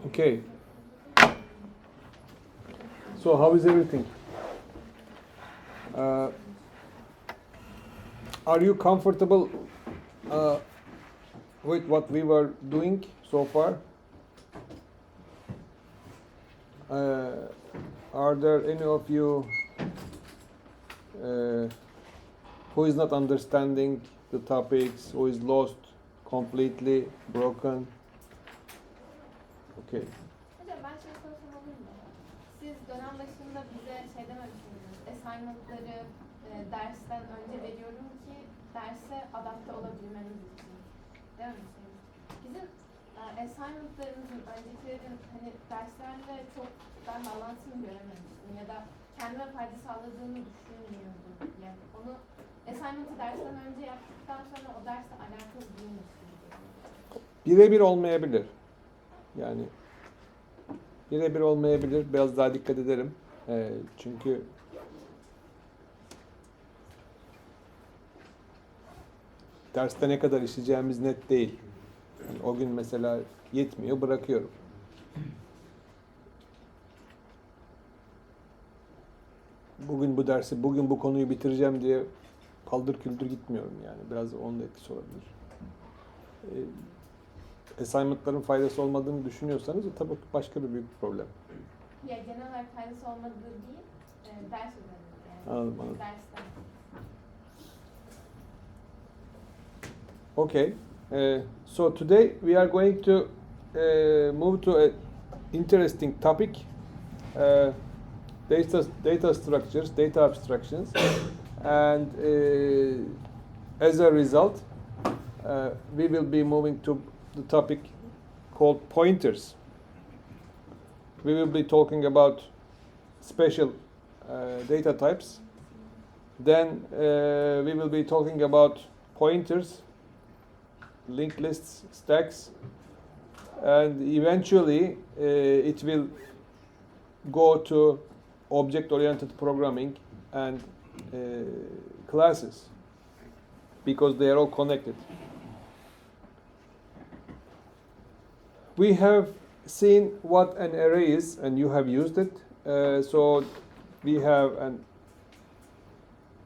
Okay. So how is everything? Are you comfortable with what we were doing so far? Are there any of you who is not understanding the topics, who is lost, completely broken? Okay. Hocam ben şey sorsam olur mu? Siz dönem başında bize şey dememişsiniz. Assignment'ları dersten önce veriyorum ki derse adapte olabilmeniz için. Dememişsiniz. Bizim assignment'larımızın öncekilerin hani derslerde çok ben bağlantısını görememiştim ya da kendime fayda sağladığını düşünmüyordum. Yani onu assignment'ı dersten önce yaptıktan sonra o dersle alakalı değilmiş gibi. Birebir olmayabilir. Yani birebir olmayabilir. Biraz daha dikkat ederim. Çünkü derste ne kadar işleyeceğimiz net değil. Yani o gün mesela yetmiyor, bırakıyorum. Bugün bu konuyu bitireceğim diye paldır küldür gitmiyorum yani. Biraz onun da etkisi olabilir. Assignment'ların faydası olmadığını düşünüyorsanız tabii başka bir büyük problem. Ya genel olarak faydası olmadığı değil, ders üzerinde yani. Anladım. Dersten. Okay. So today we are going to move to an interesting topic, data structures, data abstractions, and as a result, we will be moving to the topic called pointers. We will be talking about special data types. Then we will be talking about pointers, linked lists, stacks, and eventually it will go to object-oriented programming and classes because they are all connected. We have seen what an array is, and you have used it. So we have a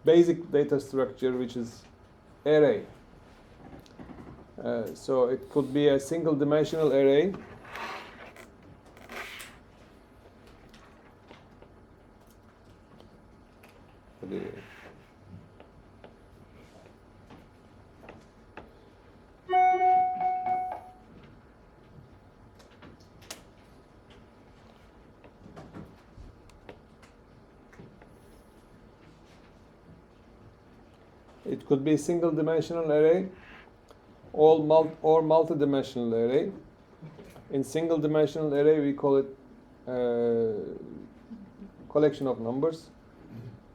basic data structure, which is array. So it could be a single-dimensional array. It could be a single-dimensional array or multi-dimensional array. In single-dimensional array, we call it collection of numbers,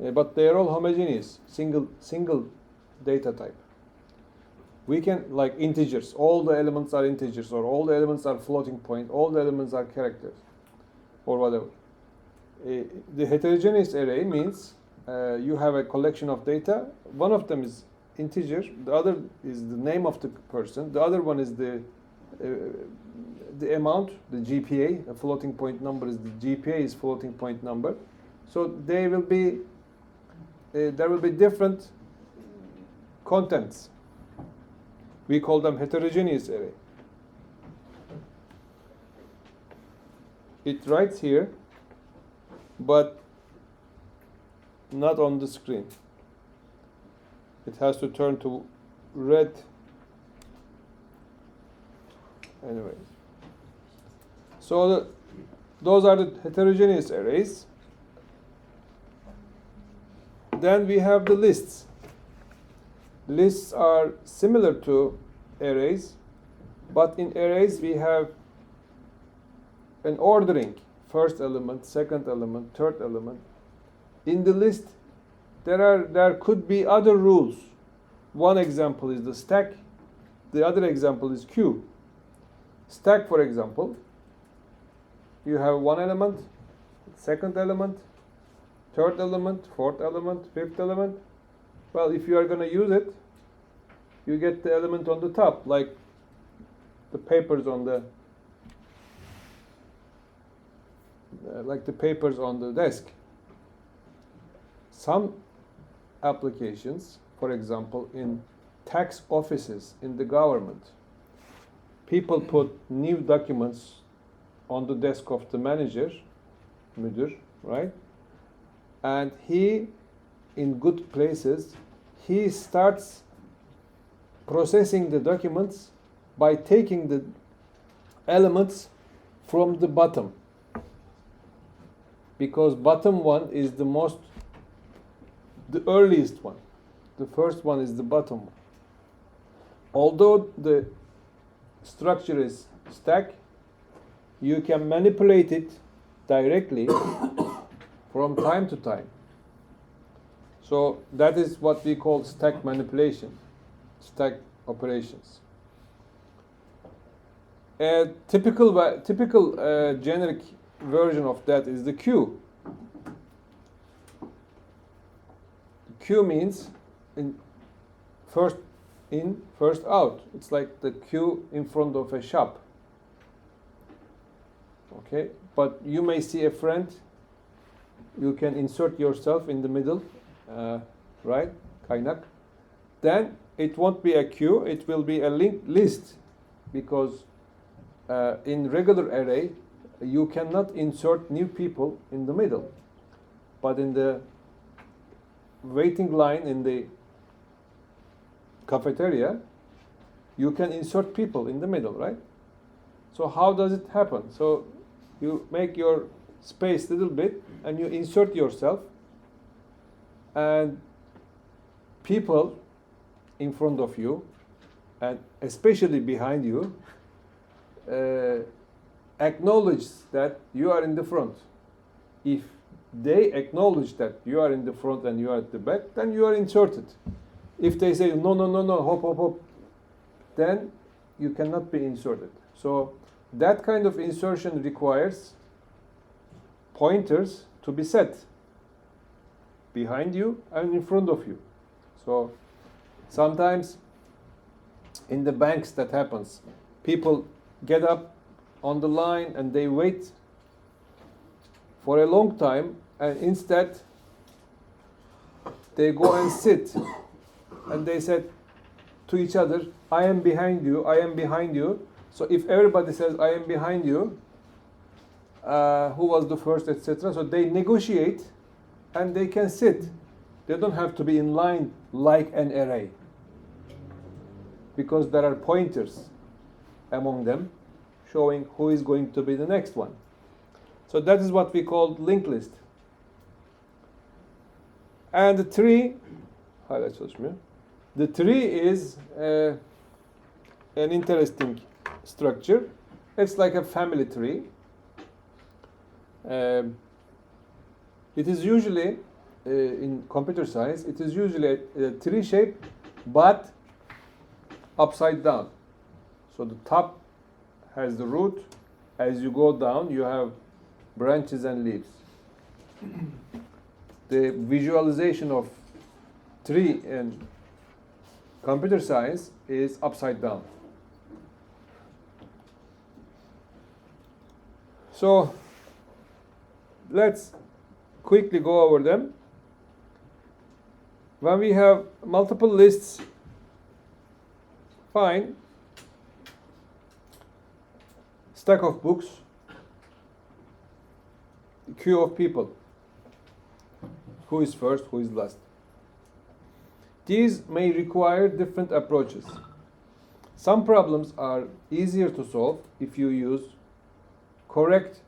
but they are all homogeneous, single data type. We can, like integers, all the elements are integers, or all the elements are floating point, all the elements are characters, or whatever. The heterogeneous array means you have a collection of data. One of them is integer, the other is the name of the person, the other one is the amount, the GPA. A floating point number is the GPA is floating point number. So there will be different contents. We call them heterogeneous array. It writes here, but not on the screen. It has to turn to red. Anyway. So those are the heterogeneous arrays. Then we have the lists. Lists are similar to arrays, but in arrays we have an ordering. First element, second element, third element. In the list, there could be other rules. One example is the stack. The other example is queue. Stack, for example, you have one element, second element, third element, fourth element, fifth element. Well, if you are going to use it, you get the element on the top, like the papers on the desk. Some applications, for example, in tax offices in the government, people put new documents on the desk of the manager, müdür, right? And he, in good places, he starts processing the documents by taking the elements from the bottom, because bottom one is the earliest one. The first one is the bottom one. Although the structure is stack, you can manipulate it directly from time to time. So that is what we call stack manipulation, stack operations. A typical generic version of that is the queue. The queue means first in, first out. It's like the queue in front of a shop. Okay, but you may see a friend. You can insert yourself in the middle, right? Kaynak. Then it won't be a queue. It will be a linked list, because in regular array you cannot insert new people in the middle. But in the waiting line in the cafeteria, you can insert people in the middle, right? So how does it happen? So you make your space a little bit and you insert yourself, and people in front of you and especially behind you acknowledge that you are in the front. If they acknowledge that you are in the front and you are at the back, then you are inserted. If they say no, hop, then you cannot be inserted. So that kind of insertion requires pointers to be set behind you and in front of you. So sometimes in the banks that happens. People get up on the line and they wait for a long time, and instead they go and sit and they said to each other, I am behind you, I am behind you. So if everybody says I am behind you, who was the first, etc. So they negotiate and they can sit. They don't have to be in line like an array, because there are pointers among them showing who is going to be the next one. So that is what we call linked list. And the tree, the tree is an interesting structure. It's like a family tree. It is usually, in computer science, it is usually a tree shape, but upside down. So the top has the root. As you go down, you have branches and leaves. The visualization of tree in computer science is upside down. So let's quickly go over them. When we have multiple lists, fine. Stack of books, queue of people. Who is first, who is last? These may require different approaches. Some problems are easier to solve if you use correct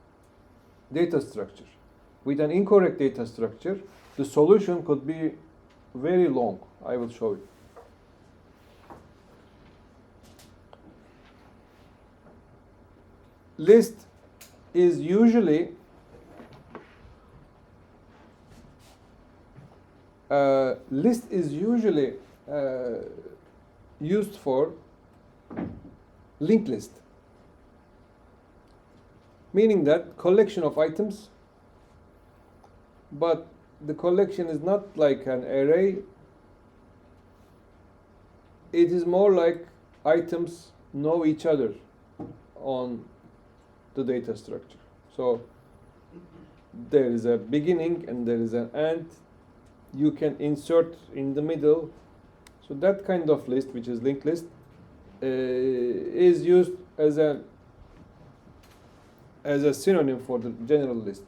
data structure. With an incorrect data structure, the solution could be very long. I will show you. List is usually used for linked list. meaning that collection of items, but the collection is not like an array. It is more like items know each other on the data structure. So there is a beginning and there is an end. You can insert in the middle. So that kind of list, which is linked list, is used as a synonym for the general list.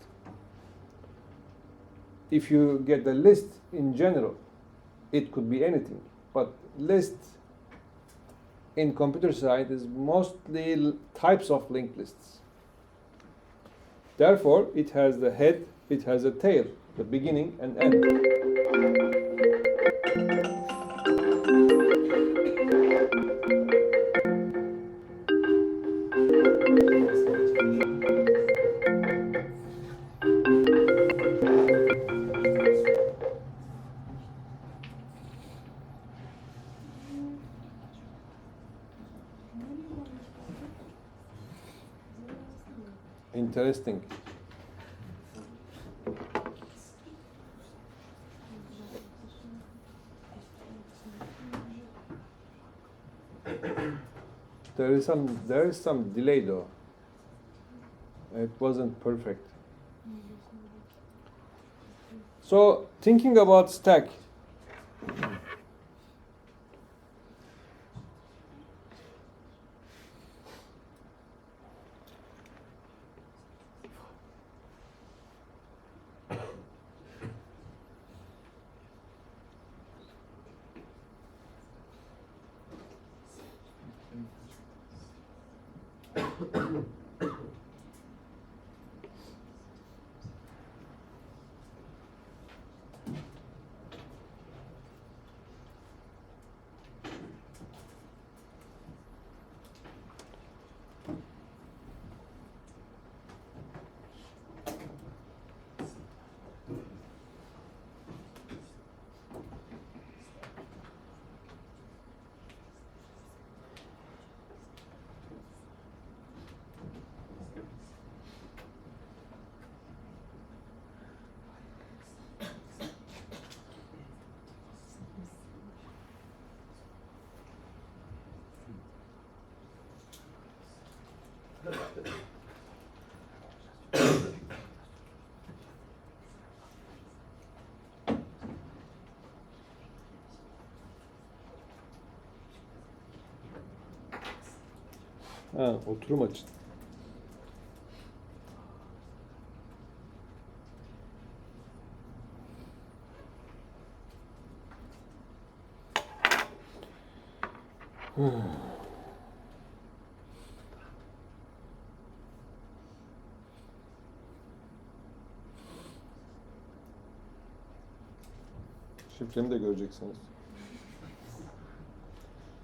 If you get a list in general, it could be anything. But list in computer science is mostly types of linked lists. Therefore, it has the head, it has a tail, the beginning and end. Interesting. There is some delay though. It wasn't perfect. So thinking about stack. Oturum açın. Şifremi de göreceksiniz.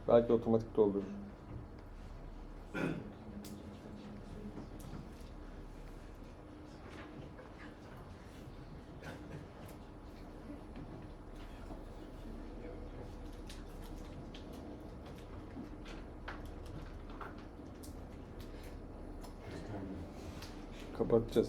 Belki otomatik doldurur. Kapatacağız.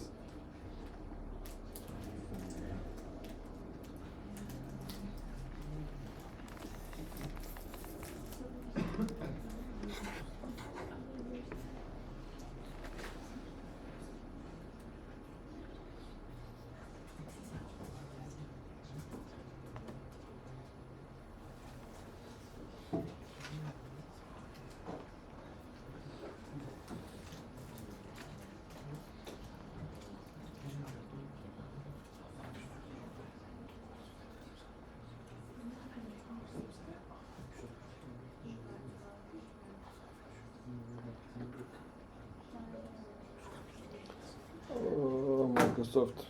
Microsoft.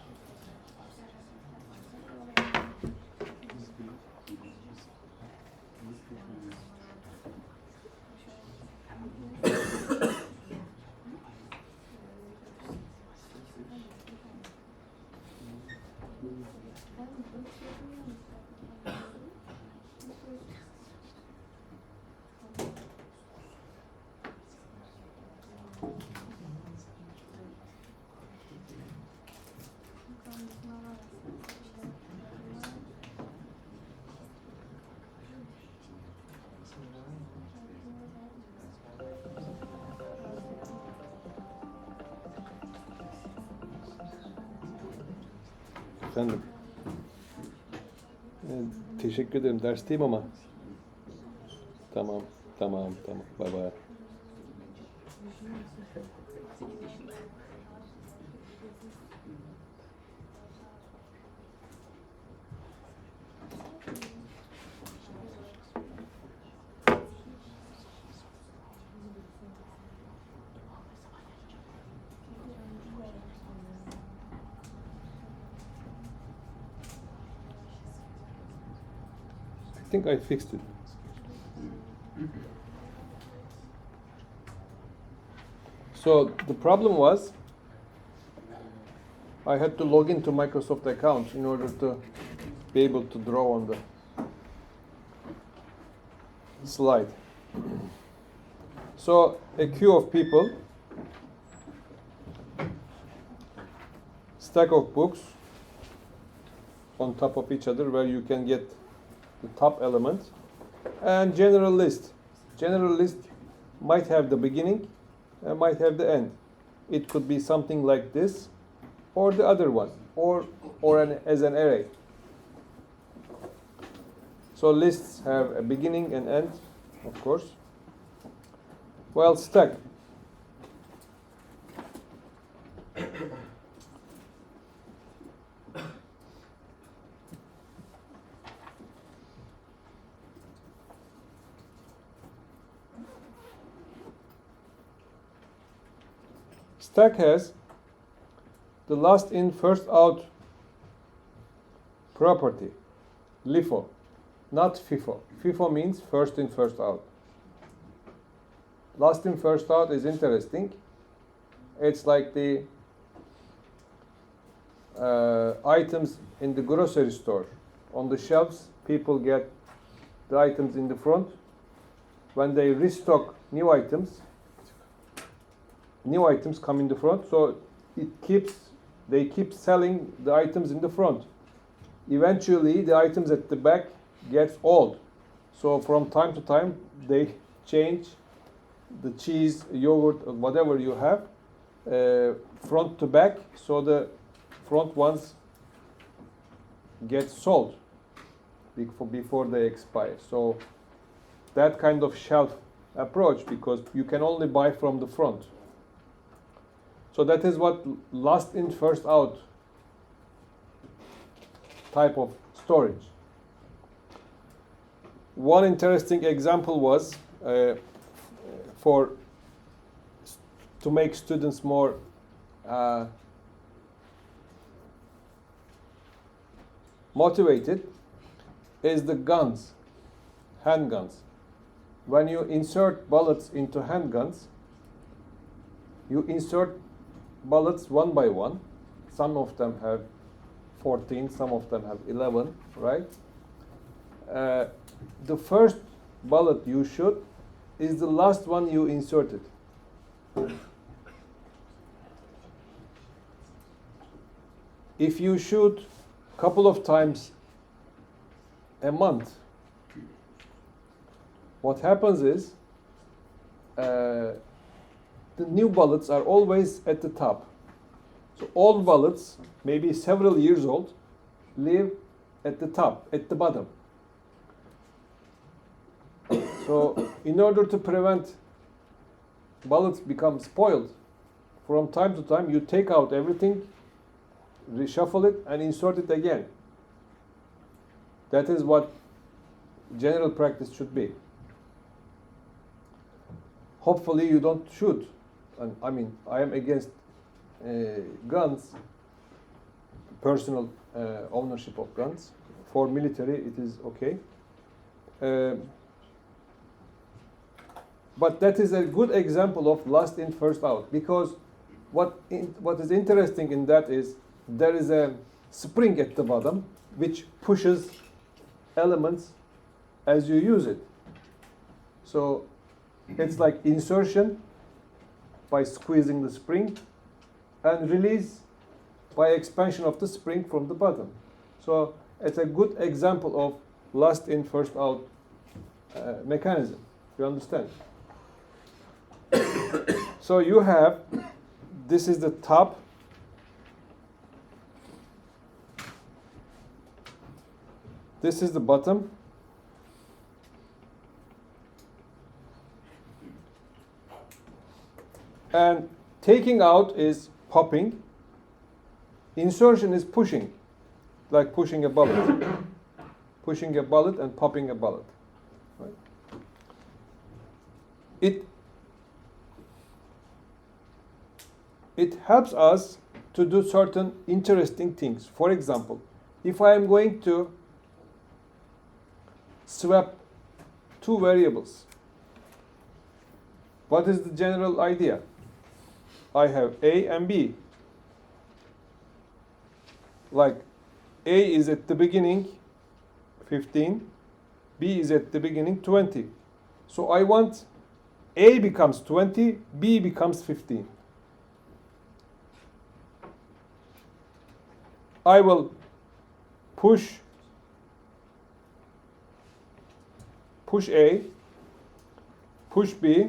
Efendim. Teşekkür ederim. Dersteyim ama. Tamam. Bye bye. I think I fixed it. So the problem was I had to log into Microsoft account in order to be able to draw on the slide. So a queue of people, stack of books on top of each other where you can get the top element, and general list. General list might have the beginning and might have the end. It could be something like this or the other one, or as an array. So lists have a beginning and end, of course. Well, stack. Stack has the last in, first out property, LIFO, not FIFO. FIFO means first in, first out. Last in, first out is interesting. It's like the items in the grocery store. On the shelves, people get the items in the front. When they restock new items come in the front, so they keep selling the items in the front. Eventually, the items at the back gets old. So from time to time, they change the cheese, yogurt, or whatever you have, front to back, so the front ones get sold before they expire. So that kind of shelf approach, because you can only buy from the front. So that is what last in, first out type of storage. One interesting example was to make students more motivated is the guns, handguns. When you insert bullets into handguns, you insert bullets one by one. Some of them have 14, some of them have 11, right? The first bullet you shoot is the last one you inserted. If you shoot a couple of times a month, what happens is the new bullets are always at the top. So old bullets, maybe several years old, live at the top, at the bottom. So in order to prevent bullets become spoiled, from time to time you take out everything, reshuffle it, and insert it again. That is what general practice should be. Hopefully you don't shoot. And I mean, I am against guns, personal ownership of guns. For military, it is okay. But that is a good example of last in, first out, because what is interesting in that is there is a spring at the bottom which pushes elements as you use it. So it's like insertion by squeezing the spring, and release by expansion of the spring from the bottom. So it's a good example of last in, first out mechanism. You understand? So you have, this is the top, This is the bottom. And taking out is popping. Insertion is pushing, like pushing a bullet. Pushing a bullet and popping a bullet. Right? It helps us to do certain interesting things. For example, if I am going to swap two variables, what is the general idea? I have A and B. Like A is at the beginning 15, B is at the beginning 20. So I want A becomes 20, B becomes 15. I will push A, push B,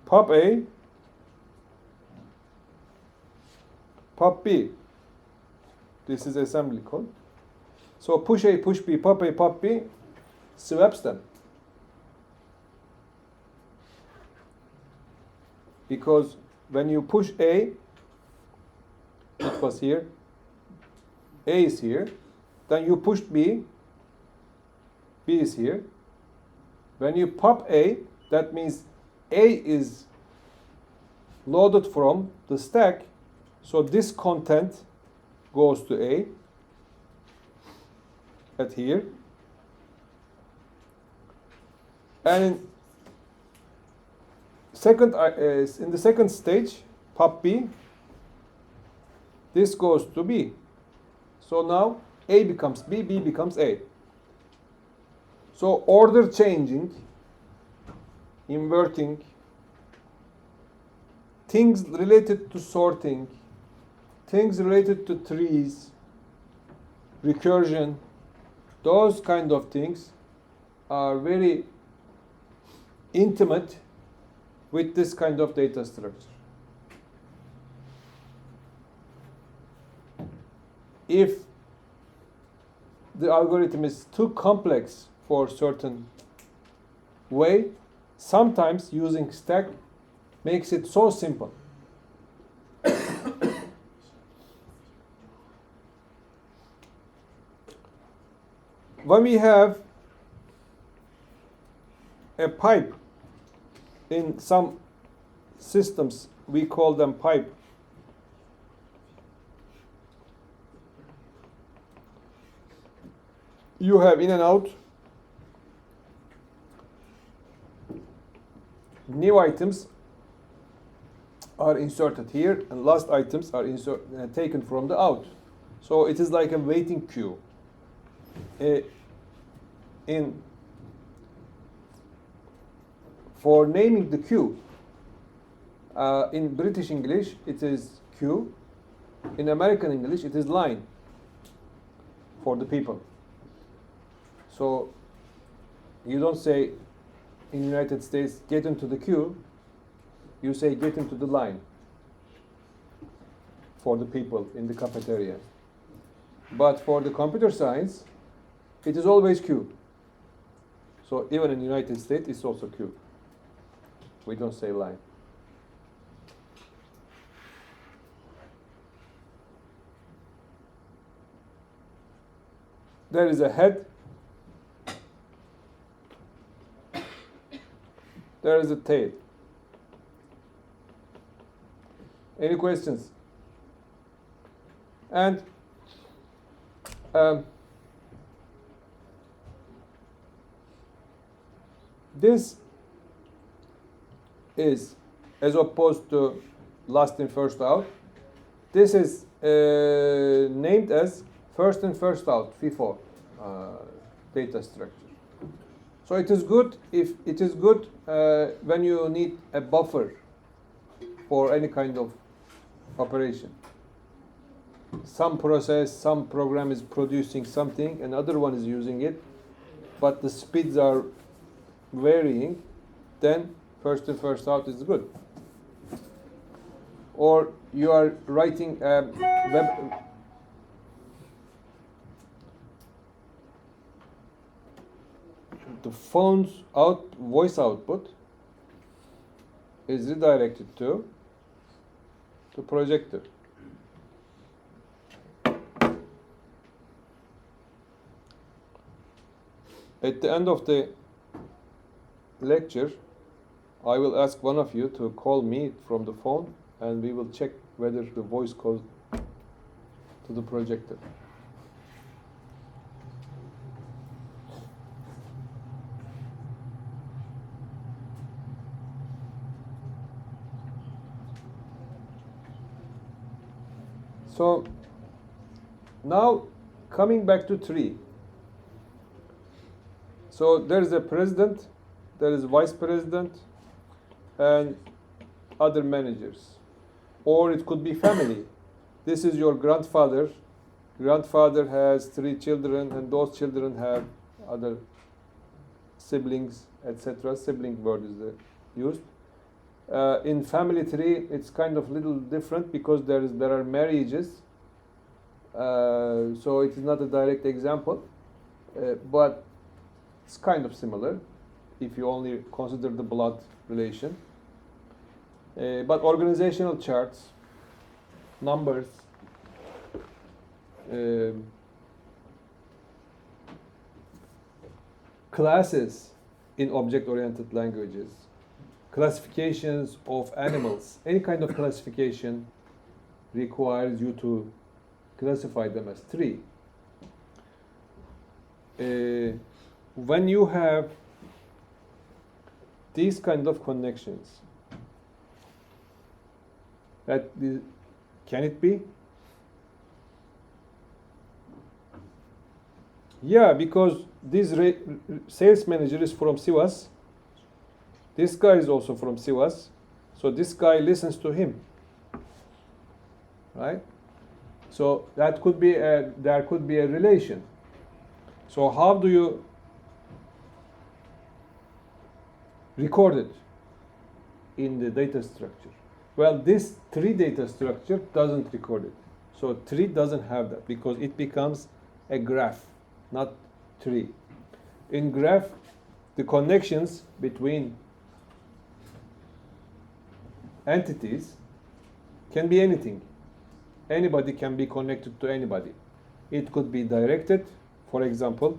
pop A, pop B. This is assembly code. So push A, push B, pop A, pop B, swaps them. Because when you push A, it was here, A is here, then you push B, B is here. When you pop A, that means A is loaded from the stack, so this content goes to A at here. And in the second stage, pop B, this goes to B. So now A becomes B, B becomes A. So order changing, inverting, things related to sorting, things related to trees, recursion, those kind of things are very intimate with this kind of data structure. If the algorithm is too complex for a certain way, sometimes using stack makes it so simple. When we have a pipe, in some systems we call them pipe. You have in and out. New items are inserted here, and last items are taken from the out. So it is like a waiting queue. For naming the queue, in British English it is queue. In American English it is line for the people. So you don't say in the United States get into the queue, you say get into the line for the people in the cafeteria. But for the computer science, it is always queue. So even in the United States it's also queue. We don't say line. There is a head. There is a tail. Any questions? And this is, as opposed to last in first out, this is named as first in first out FIFO data structure. So it is good when you need a buffer for any kind of operation. Some process, some program is producing something, another one is using it, but the speeds are varying, then first in first out is good. or you are writing a web. The phone's voice output is redirected to the projector. At the end of the lecture, I will ask one of you to call me from the phone, and we will check whether the voice goes to the projector. So now coming back to tree. So there is a president, there is vice president, and other managers. Or it could be family. This is your grandfather. Grandfather has 3 children, and those children have other siblings, etc. Sibling word is used. In family tree, it's kind of little different because there are marriages. So it is not a direct example, but it's kind of similar if you only consider the blood relation. But organizational charts, numbers, classes in object-oriented languages, classifications of animals, any kind of classification requires you to classify them as tree. When you have these kind of connections, can it be? Yeah, because this sales manager is from Sivas. This guy is also from Sivas. So this guy listens to him. Right? So that could be there could be a relation. So how do you record it in the data structure? Well, this tree data structure doesn't record it. So tree doesn't have that because it becomes a graph, not tree. In graph, the connections between entities can be anything. Anybody can be connected to anybody. It could be directed. For example,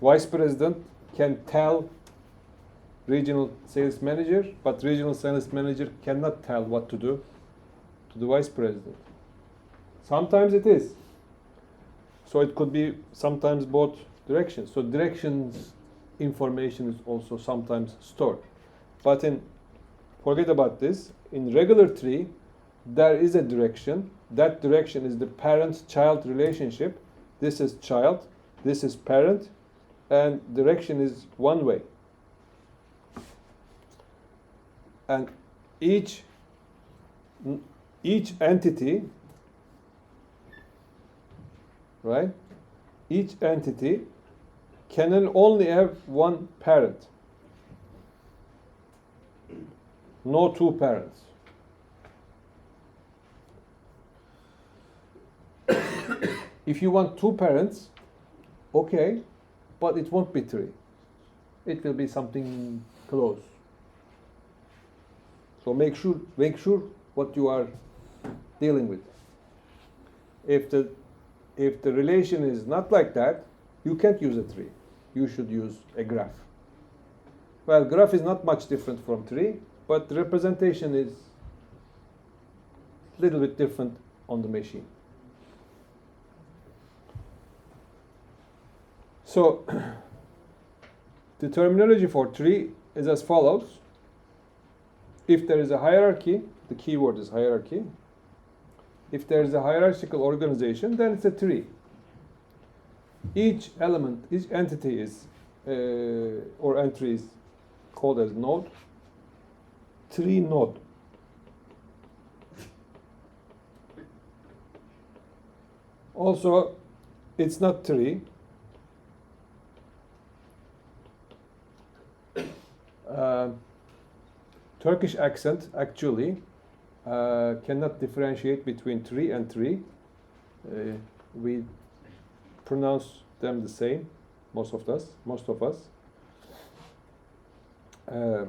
vice president can tell regional sales manager, but regional sales manager cannot tell what to do to the vice president. Sometimes it is. So it could be sometimes both directions. So directions information is also sometimes stored. But forget about this. In regular tree, there is a direction. That direction is the parent-child relationship. This is child, this is parent, and direction is one way. And each entity, right? Each entity can only have one parent. No two parents. If you want two parents, okay, but it won't be three. It will be something close. So make sure what you are dealing with. If the relation is not like that, you can't use a tree. You should use a graph. Well, graph is not much different from tree, but the representation is a little bit different on the machine. So the terminology for tree is as follows. If there is a hierarchy, the keyword is hierarchy. If there is a hierarchical organization, then it's a tree. Each element, each entity is, or entry is called as node. Tree node. Also, it's not tree. Turkish accent actually cannot differentiate between 3 and 3. We pronounce them the same, most of us. The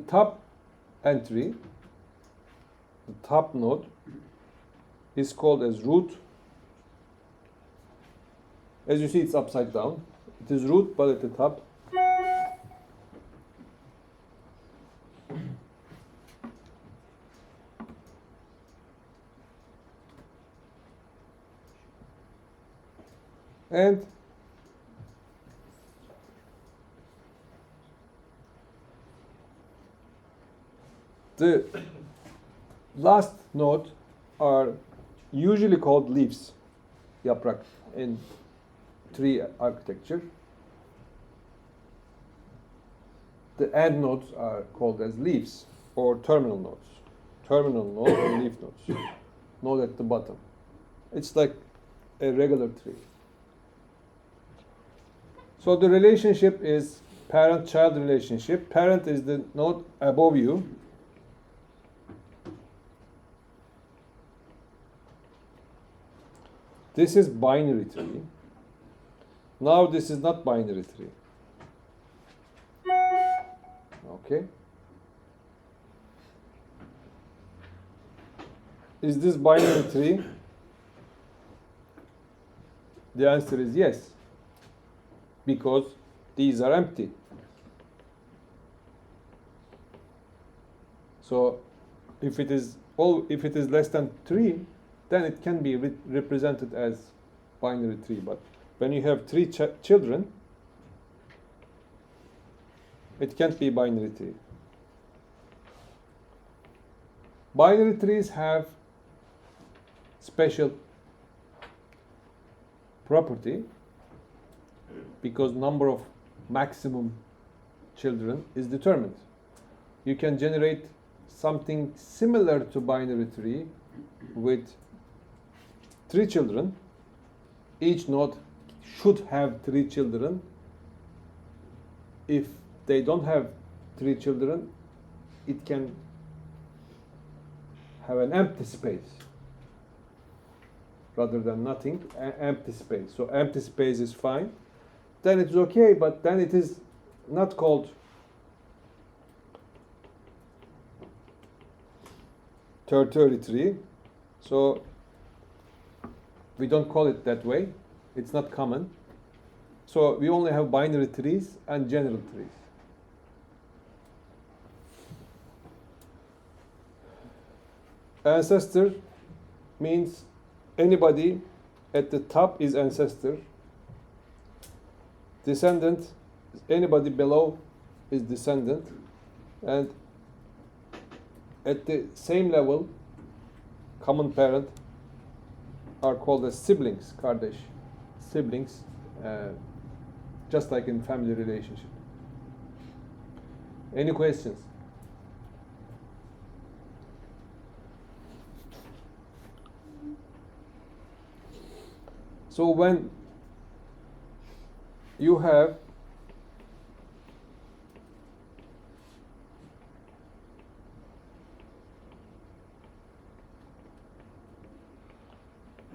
top entry, the top node, is called as root. As you see, it's upside down. It is root, but at the top. And the last node are usually called leaves, yaprak, in tree architecture. The end nodes are called as leaves or terminal nodes. Terminal node or leaf nodes. Node at the bottom. It's like a regular tree. So the relationship is parent-child relationship. Parent is the node above you. This is binary tree. Now this is not binary tree. Okay. Is this binary tree? The answer is yes, because these are empty. So if it is less than 3, then it can be represented as binary tree. But when you have 3 children, it can't be binary tree. Binary trees have special property because number of maximum children is determined. You can generate something similar to binary tree with 3 children. Each node should have 3 children. If they don't have 3 children, it can have an empty space rather than nothing, empty space. So empty space is fine. Then it's okay, but then it is not called tertiary tree. So we don't call it that way. It's not common. So we only have binary trees and general trees. Ancestor means anybody at the top is ancestor. Descendant, anybody below is descendant. And at the same level, common parent are called as siblings, kardeş, siblings, just like in family relationship. Any questions? So when you have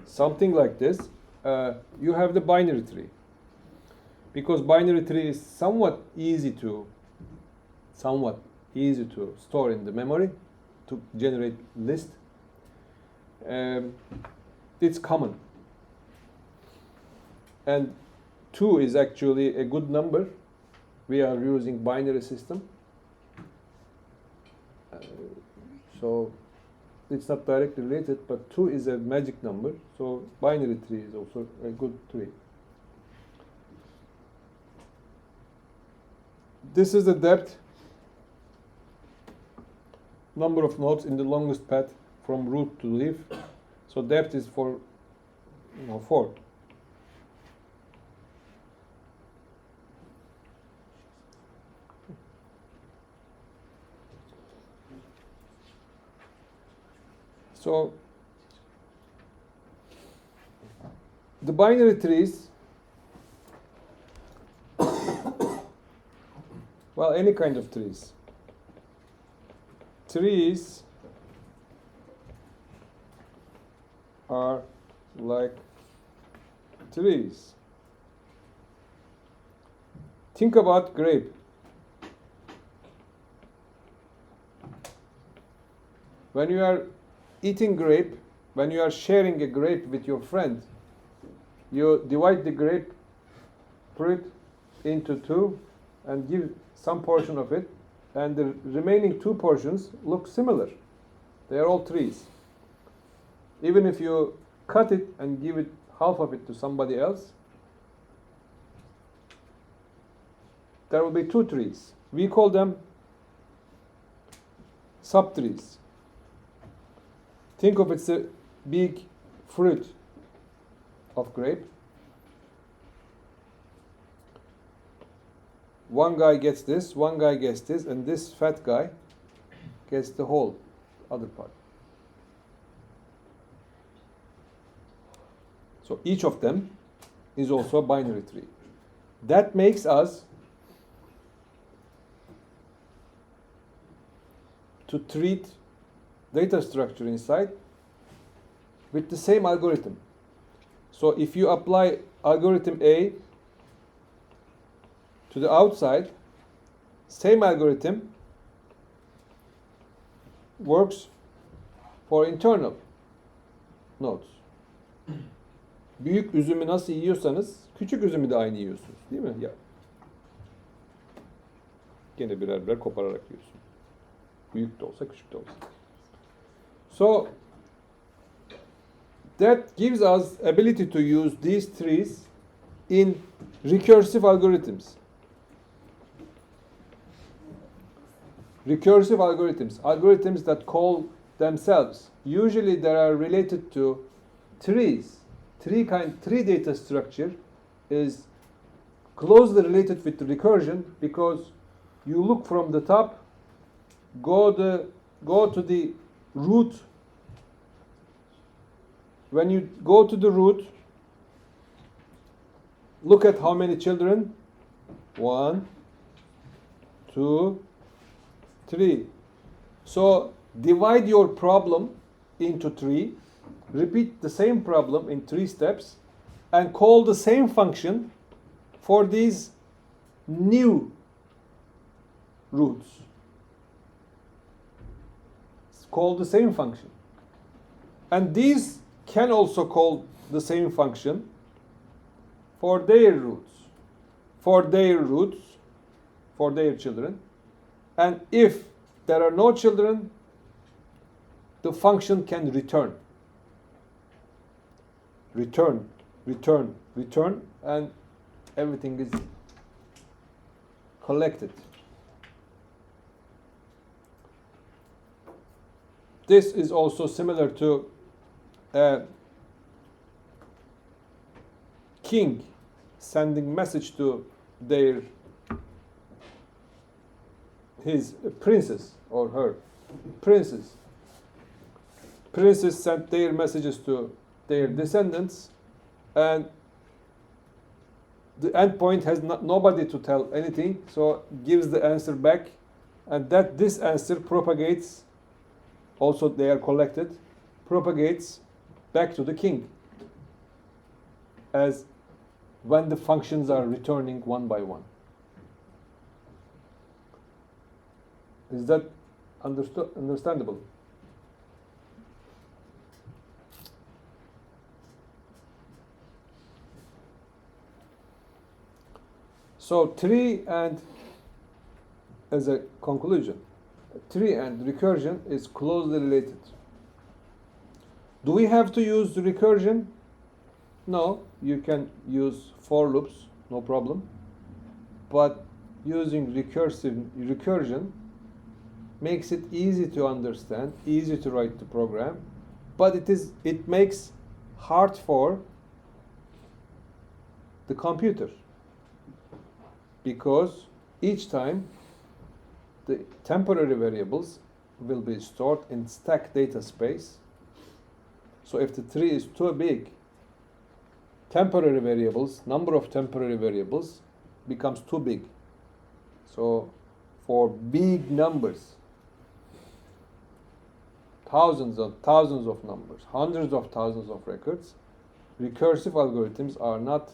something like this, you have the binary tree. Because binary tree is somewhat easy to store in the memory, to generate list. It's common. And 2 is actually a good number. We are using binary system. So it's not directly related, but 2 is a magic number. So binary tree is also a good tree. This is the depth, number of nodes in the longest path from root to leaf. So depth is 4. So the binary trees, well, any kind of trees. Trees are like trees. Think about grape. When you are eating grape, when you are sharing a grape with your friend, you divide the grape fruit into two and give some portion of it, and the remaining two portions look similar. They are all trees. Even if you cut it and give it half of it to somebody else, there will be two trees. We call them subtrees. Think of it's a big fruit of grape. One guy gets this, one guy gets this, and this fat guy gets the whole other part. So each of them is also a binary tree. That makes us to treat data structure inside with the same algorithm. So if you apply algorithm A to the outside, same algorithm works for internal nodes. Büyük üzümü nasıl yiyorsanız küçük üzümü de aynı yiyorsunuz, değil mi? Ya. Gene birer birer kopararak yiyorsun. Büyük de olsa, küçük de olsa. So that gives us ability to use these trees in recursive algorithms. Recursive algorithms, algorithms that call themselves. Usually they are related to trees. Tree data structure is closely related with the recursion because you look from the top, go to the root. When you go to the root, look at how many children. 1, 2, 3. So divide your problem into 3. Repeat the same problem in 3 steps and call the same function for these new roots. Call the same function. And these can also call the same function for their roots, for their children. And if there are no children, the function can return, and everything is collected. This is also similar to a king sending message to his princess or her princess. Princes sent their messages to their descendants, and the endpoint has nobody to tell anything, so gives the answer back, and this answer propagates. Also, they are collected, propagates back to the king as when the functions are returning one by one. Is that understandable? So tree and, as a conclusion, tree and recursion is closely related. Do we have to use recursion? No, you can use for loops, no problem. But using recursion makes it easy to understand, easy to write the program, but it makes hard for the computer, because each time the temporary variables will be stored in stack data space. So if the tree is too big, number of temporary variables becomes too big. So for big numbers, thousands of numbers, hundreds of thousands of records, recursive algorithms are not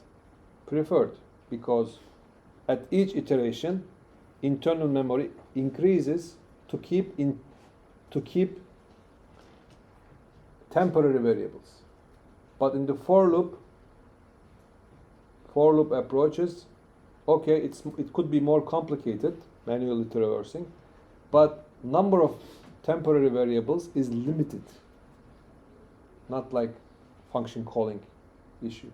preferred because at each iteration, internal memory increases to keep temporary variables. But in the for loop approaches, okay, it could be more complicated, manually traversing, but number of temporary variables is limited, not like function calling issue.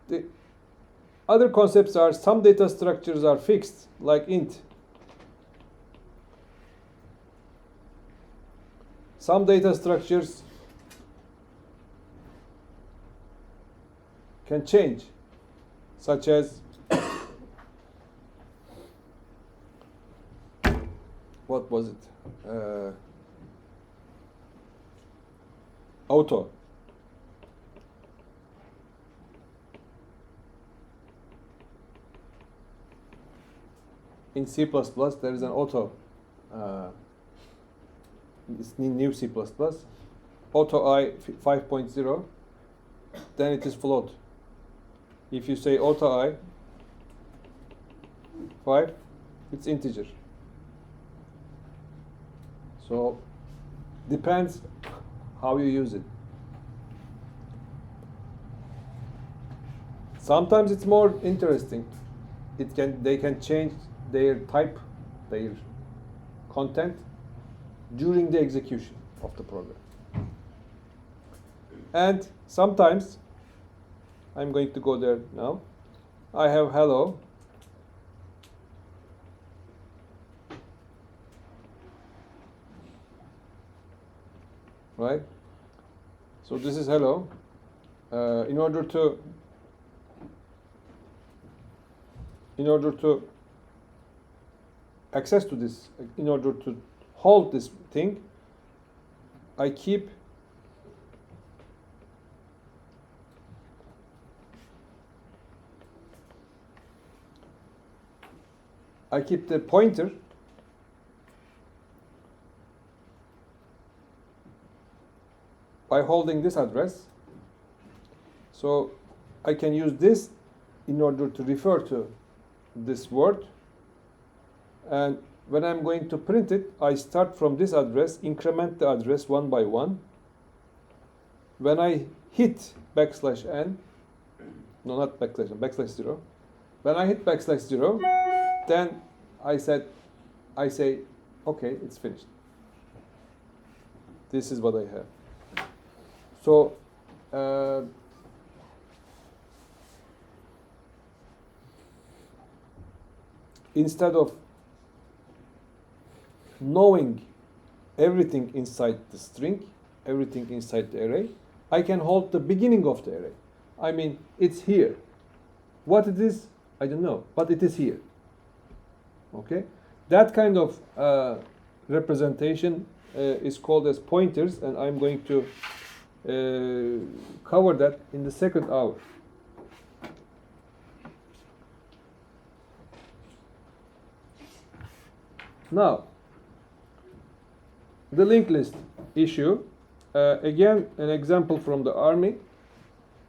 The other concepts are some data structures are fixed, like int. Some data structures can change, such as what was it? Auto. In C++, there is an auto. It's new C++. Auto I 5.0. Then it is float. If you say auto I 5, it's integer. So depends how you use it. Sometimes it's more interesting. They can change their type, their content during the execution of the program. And sometimes, I'm going to go there now, I have hello. Right? So this is hello. In order to access to this, in order to hold this thing, I keep the pointer by holding this address. So I can use this in order to refer to this word. And when I'm going to print it, I start from this address, increment the address one by one. When I hit \n, no, not \n, \0. When I hit \0, then I say, okay, it's finished. This is what I have. So instead of knowing everything inside the string, everything inside the array, I can hold the beginning of the array. I mean, it's here. What it is, I don't know, but it is here. Okay? That kind of representation is called as pointers, and I'm going to cover that in the second hour. Now, the linked list issue, again, an example from the army.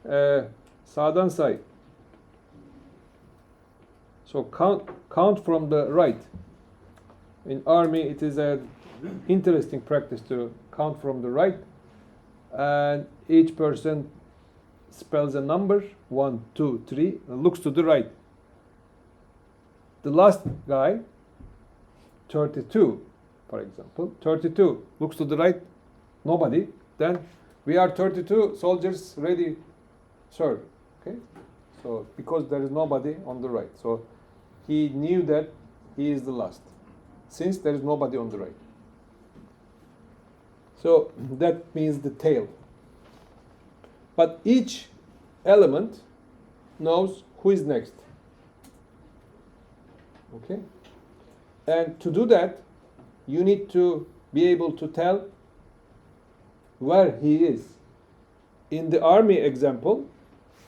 Sağdan say. So count from the right. In army, it is an interesting practice to count from the right, and each person spells a number 1, 2, 3, and looks to the right. The last guy, 32, for example, 32 looks to the right, nobody. Then we are 32 soldiers ready, sir. Okay, so because there is nobody on the right, so he knew that he is the last, since there is nobody on the right. So that means the tail. But each element knows who is next. Okay? And to do that, you need to be able to tell where he is. In the army example,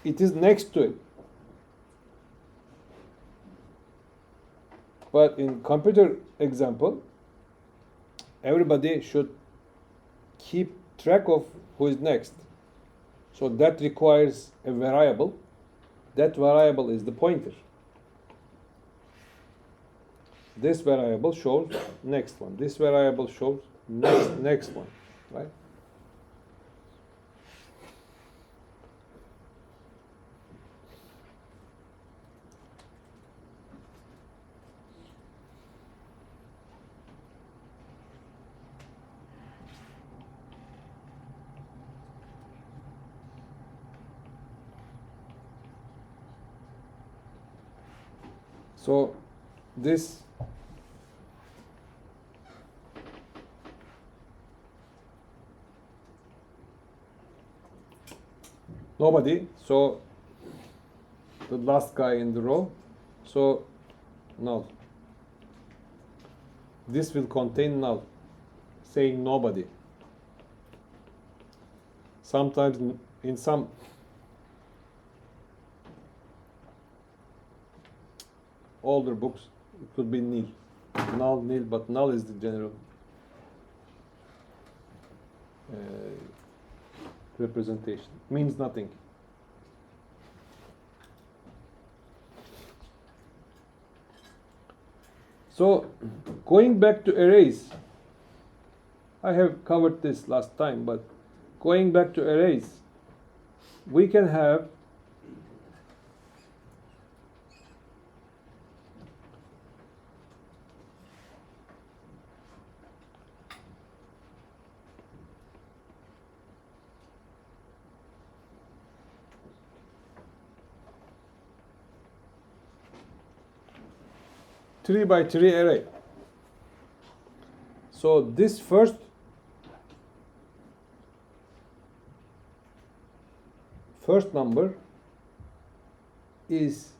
it is next to it. But in computer example, everybody should keep track of who is next. So that requires a variable. That variable is the pointer. This variable shows next one. This variable shows next one, right? So this nobody, so the last guy in the row, so null. This will contain null, saying nobody. Sometimes in some older books it could be nil, nil, but null is the general representation. Means nothing. So going back to arrays, I have covered this last time, but going back to arrays, we can have three by three array. So this first number is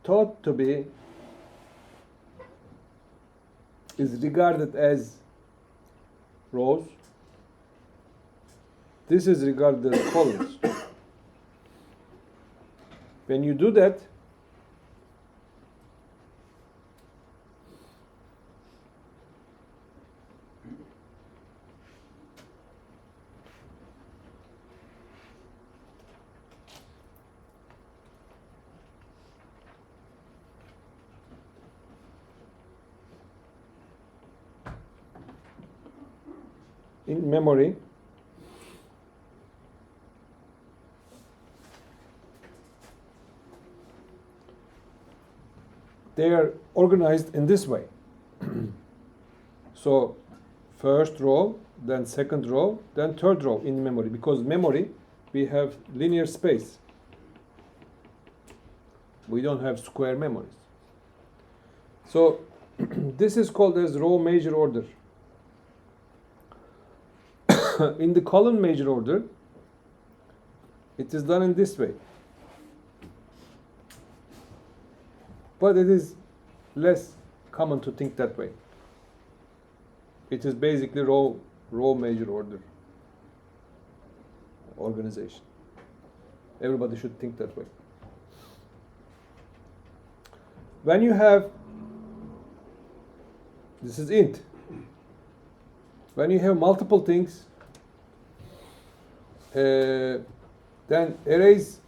thought to be, is regarded as rows. This is regarded as columns. When you do that, in memory, they are organized in this way. So first row, then second row, then third row in memory, because memory we have linear space. We don't have square memories. So this is called as row major order. In the column major order, it is done in this way. But it is less common to think that way. It is basically row major order organization. Everybody should think that way. When you have, this is int. When you have multiple things, then arrays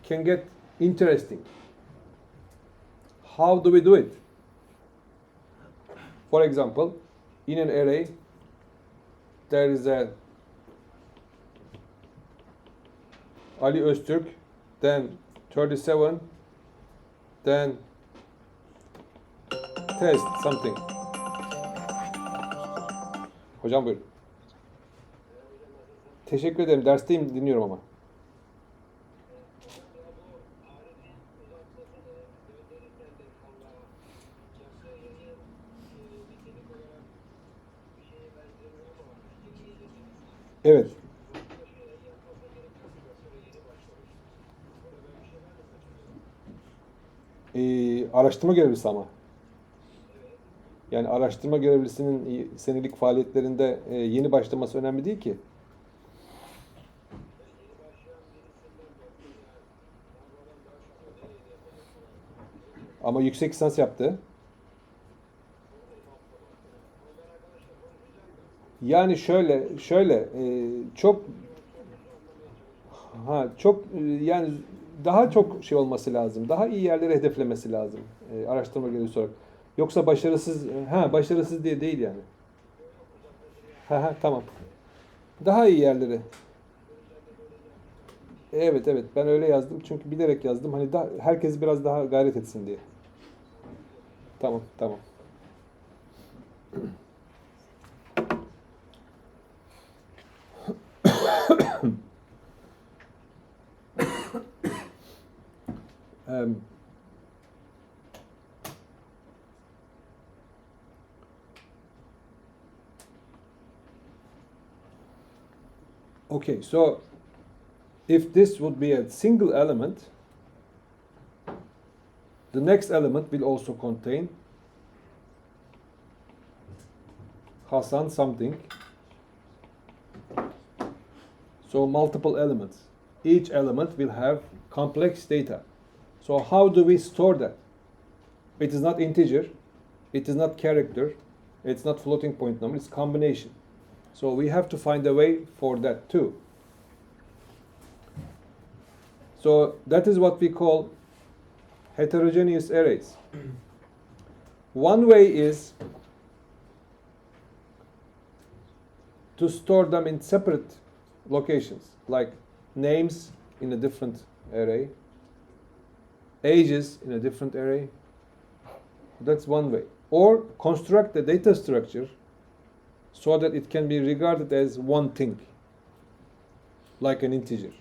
can get interesting. How do we do it? For example, in an array, there is a Ali Öztürk, then 37, then test something. Hocam buyurun. Teşekkür ederim. Dersteyim, dinliyorum ama. Evet. Araştırma görevlisi ama. Yani araştırma görevlisinin senelik faaliyetlerinde yeni başlaması önemli değil ki. Ama yüksek lisans yaptı. Yani çok yani daha çok şey olması lazım. Daha iyi yerleri hedeflemesi lazım. Araştırma görevlisi olarak. Yoksa başarısız diye değil yani. Tamam. Daha iyi yerleri. Evet, evet, ben öyle yazdım çünkü bilerek yazdım. Hani herkes biraz daha gayret etsin diye. Tamam, tamam. Um, okay, so if this would be a single element, the next element will also contain Hasan something. So multiple elements. Each element will have complex data. So how do we store that? It is not integer, it is not character, it's not floating point number, it's combination. So we have to find a way for that too. So that is what we call heterogeneous arrays. One way is to store them in separate locations, like names in a different array, ages in a different array. That's one way. Or construct the data structure so that it can be regarded as one thing, like an integer.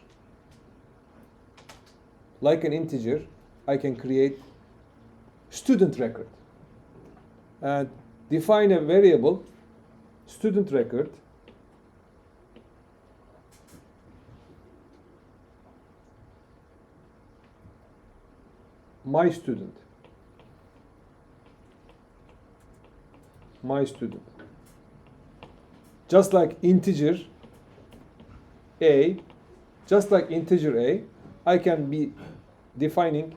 Like an integer, I can create student record and define a variable student record my student. Just like integer a, I can be defining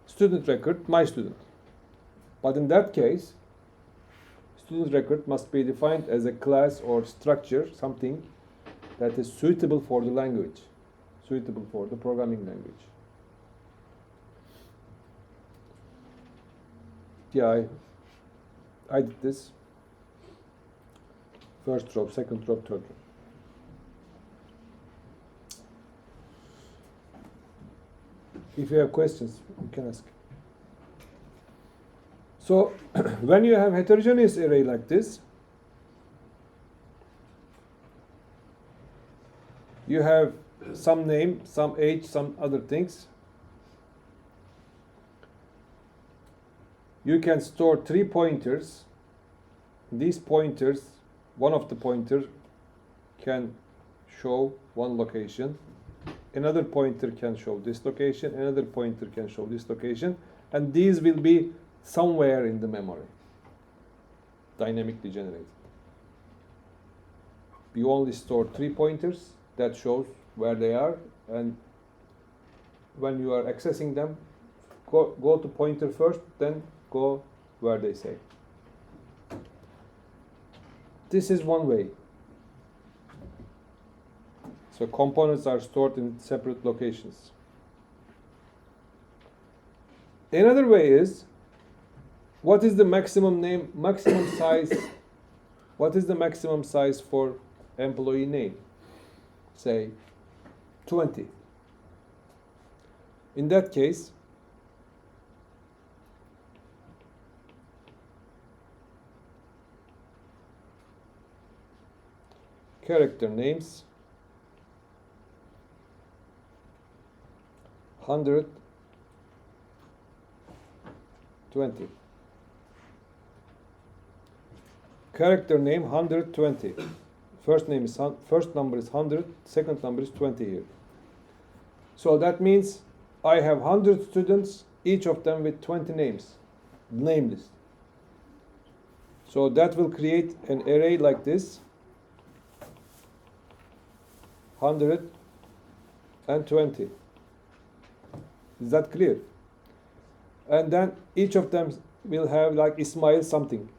student record my student. But in that case, student record must be defined as a class or structure, something that is suitable for the language, suitable for the programming language. Yeah, I did this. First row, second row, third row. If you have questions, you can ask. So, when you have heterogeneous array like this, you have some name, some age, some other things. You can store 3 pointers. These pointers, one of the pointer can show one location. Another pointer can show this location. Another pointer can show this location. And these will be somewhere in the memory, dynamically generated. You only store 3 pointers that shows where they are, and when you are accessing them, go to pointer first, then go where they say. This is one way. So components are stored in separate locations. Another way is, what is the maximum size? What is the maximum size for employee name? Say 20. In that case, character names 120. Character name 120. First number is 100, second number is 20 here. So that means I have 100 students, each of them with 20 names, name list. So that will create an array like this, 120. Is that clear? and then each of them will have like Ismail something.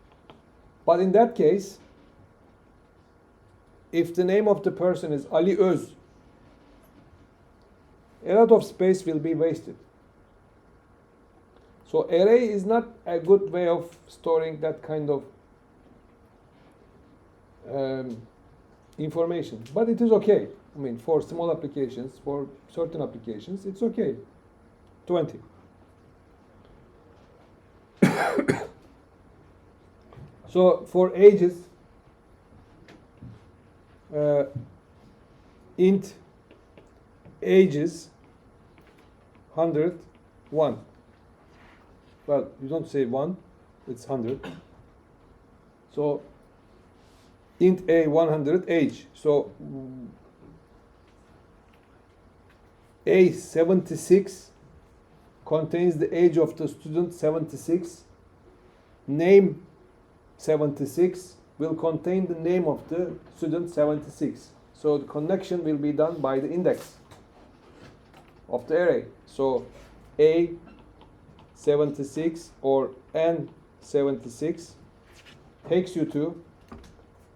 But in that case, if the name of the person is Ali Öz, a lot of space will be wasted. So array is not a good way of storing that kind of information, but it is okay. I mean, for small applications, for certain applications, it's okay. 20. So for ages, int ages 101. Well, you don't say 1, it's 100. So int a 100 age. So a 76 contains the age of the student 76. Name 76 will contain the name of the student 76. So the connection will be done by the index of the array. So a 76 or n 76 takes you to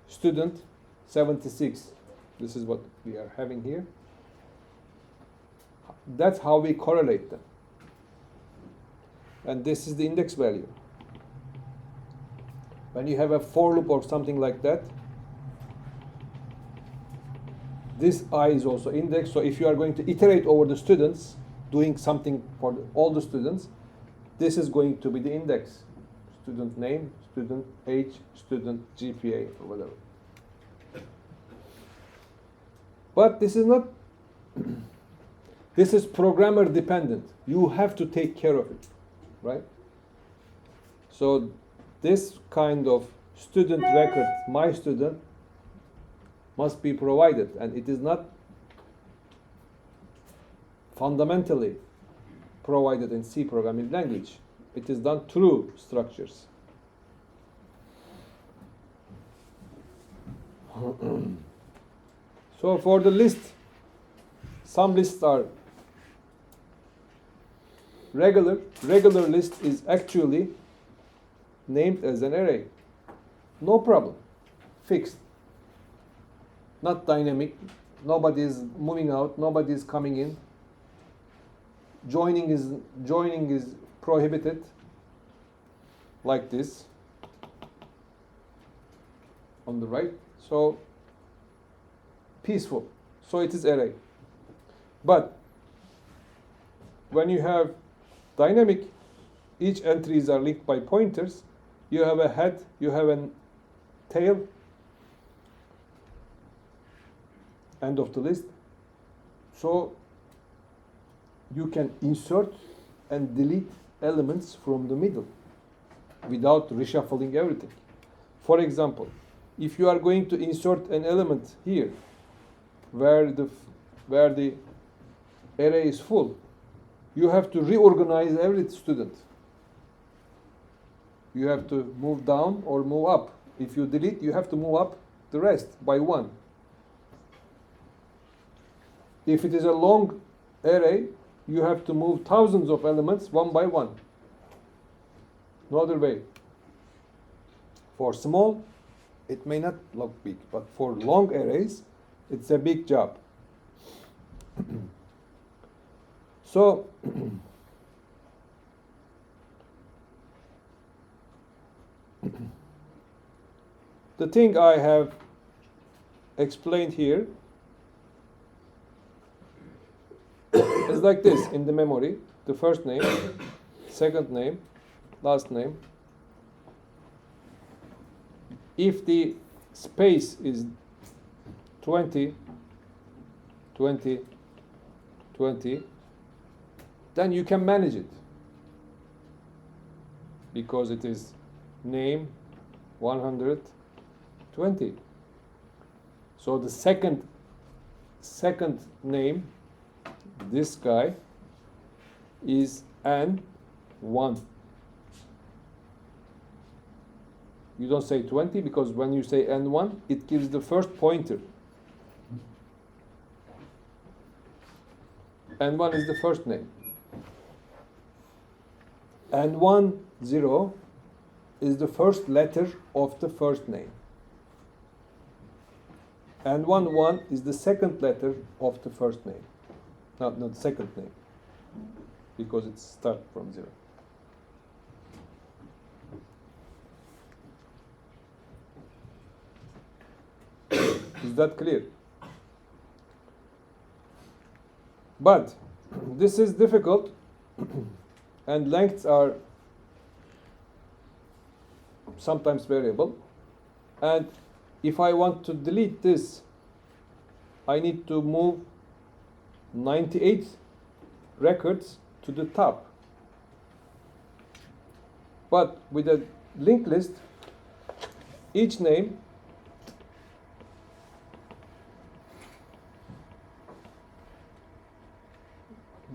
student 76. This is what we are having here. That's how we correlate them. And this is the index value. When you have a for loop or something like that, this I is also indexed. So if you are going to iterate over the students, doing something for all the students, this is going to be the index. Student name, student age, student GPA, or whatever. But this is not, this is programmer dependent. You have to take care of it, right? So this kind of student record, my student, must be provided, and it is not fundamentally provided in C programming language. It is done through structures. So for the list, some lists are regular. Regular list is actually named as an array. No problem. Fixed. Not dynamic. Nobody is moving out. Nobody is coming in. Joining is prohibited. Like this. On the right. So peaceful. So it is array. But when you have dynamic, each entries are linked by pointers. You have a head, you have a tail, end of the list. So you can insert and delete elements from the middle without reshuffling everything. For example, if you are going to insert an element here where the array is full, you have to reorganize every student. You have to move down or move up. If you delete, you have to move up the rest by one. If it is a long array, you have to move thousands of elements one by one. No other way. For small, it may not look big, but for long arrays, it's a big job. So, the thing I have explained here is like this in the memory. The first name, second name, last name. If the space is 20, 20, 20, then you can manage it. Because it is name 120. So the second name, this guy, is N1. You don't say 20 because when you say N1, it gives the first pointer. N1 is the first name. And 1, 0 is the first letter of the first name. And 1, 1 is the second letter of the first name. Not the second name, because it starts from 0. Is that clear? But this is difficult and lengths are sometimes variable. And if I want to delete this, I need to move 98 records to the top. But with a linked list, each name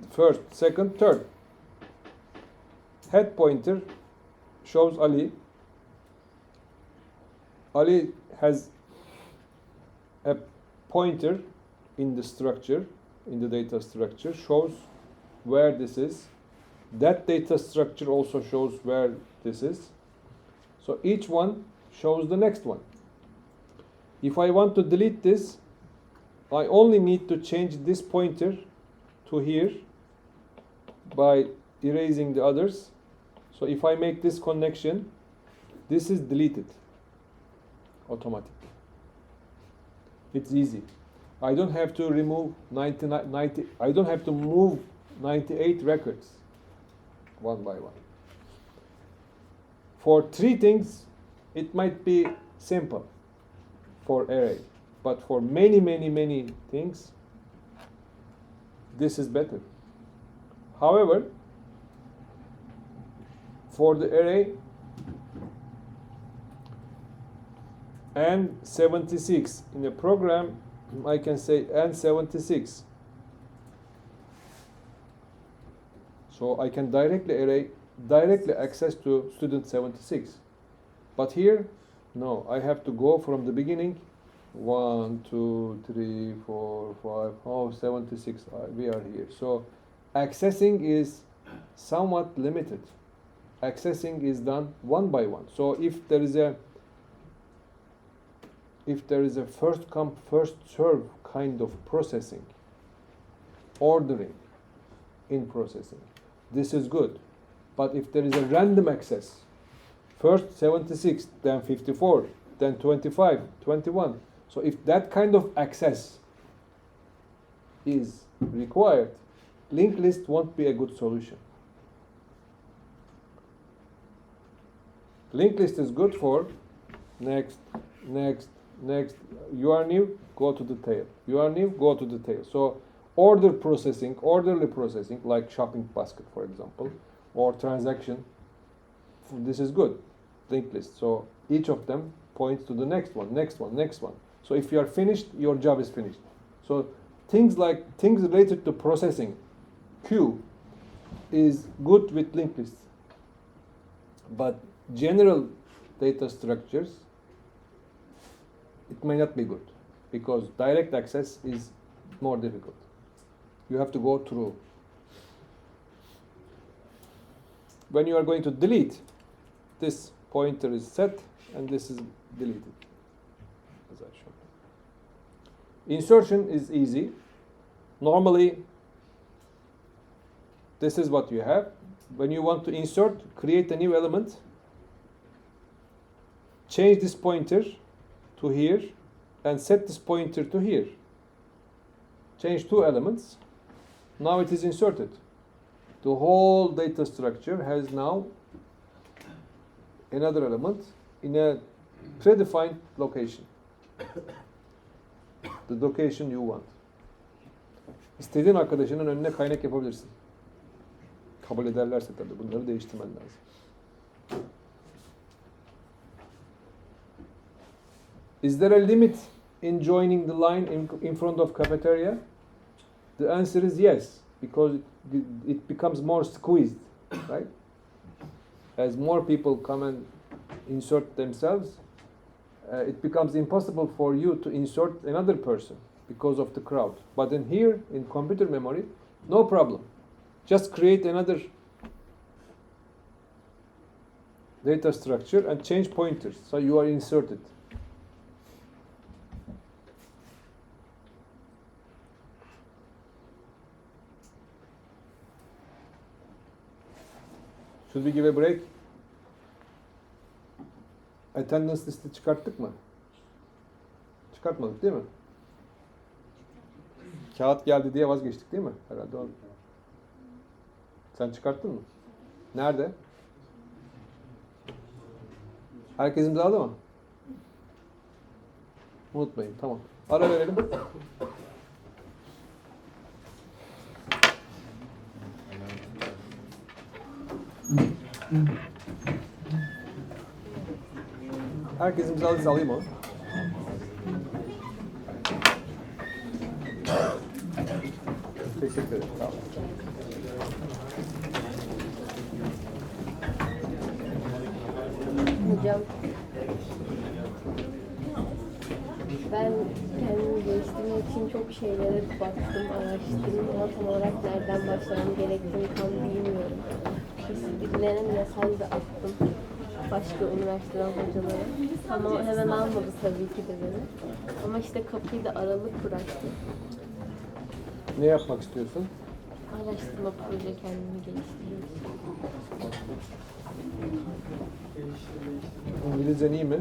first, second, third. Head pointer shows Ali. Ali has a pointer in the structure, in the data structure, shows where this is. That data structure also shows where this is. So each one shows the next one. If I want to delete this, I only need to change this pointer to here by erasing the others. So if I make this connection, this is deleted automatically. It's easy. I don't have to remove 90, I don't have to move 98 records one by one. For 3 things, it might be simple for array, but for many, many, many things, this is better. However, for the array and 76 in a program, I can say and 76. So I can directly access to student 76. But here, no, I have to go from the beginning. 1, 2, 3, 4, 5, oh, 76, we are here. So accessing is somewhat limited. Accessing is done one by one. So if there is a first come first serve kind of processing, ordering in processing, this is good. But if there is a random access, first 76, then 54, then 25, 21. So if that kind of access is required, linked list won't be a good solution. Linked list is good for next, next, next. You are new, go to the tail. You are new, go to the tail. So orderly processing, like shopping basket, for example, or transaction, this is good, linked list. So each of them points to the next one, next one, next one. So if you are finished, your job is finished. So things related to processing, queue, is good with linked lists. But general data structures, it may not be good, because direct access is more difficult. You have to go through. When you are going to delete, this pointer is set and this is deleted, as I showed. Insertion is easy. Normally, this is what you have. When you want to insert, create a new element, change this pointer to here and set this pointer to here. Change 2 elements. Now it is inserted. The whole data structure has now another element in a predefined location. The location you want. İstediğin arkadaşının önüne kaynak yapabilirsin. Kabul ederlerse tabii bunları değiştirmen lazım. Is there a limit in joining the line in front of cafeteria? The answer is yes, because it becomes more squeezed, right? As more people come and insert themselves, it becomes impossible for you to insert another person because of the crowd. But in here, in computer memory, no problem. Just create another Data structure and change pointers. So you are inserted. Should we give a break? Attendance listi çıkarttık mı? Çıkartmadık değil mi? Kağıt geldi diye vazgeçtik değil mi? Herhalde o. Sen çıkarttın mı? Nerede? Herkes imzaladı mı? Unutmayın. Tamam. Ara verelim. Herkes imzaladıysa alayım onu. Teşekkür ederim. Sağ olun. Hocam, ben kendimi geliştirmek için çok şeylere baktım, araştırdım ama tam olarak nereden başlamam gerektiğini tam bilmiyorum. Birilerine mesaj da attım, başka üniversiteden hocalara. Ama hemen almadı tabii ki de beni. Ama işte kapıyı da aralık bıraktı. Ne yapmak istiyorsun? Araştırma proje kendimi geliştirmek için. İngilizcen iyi mi?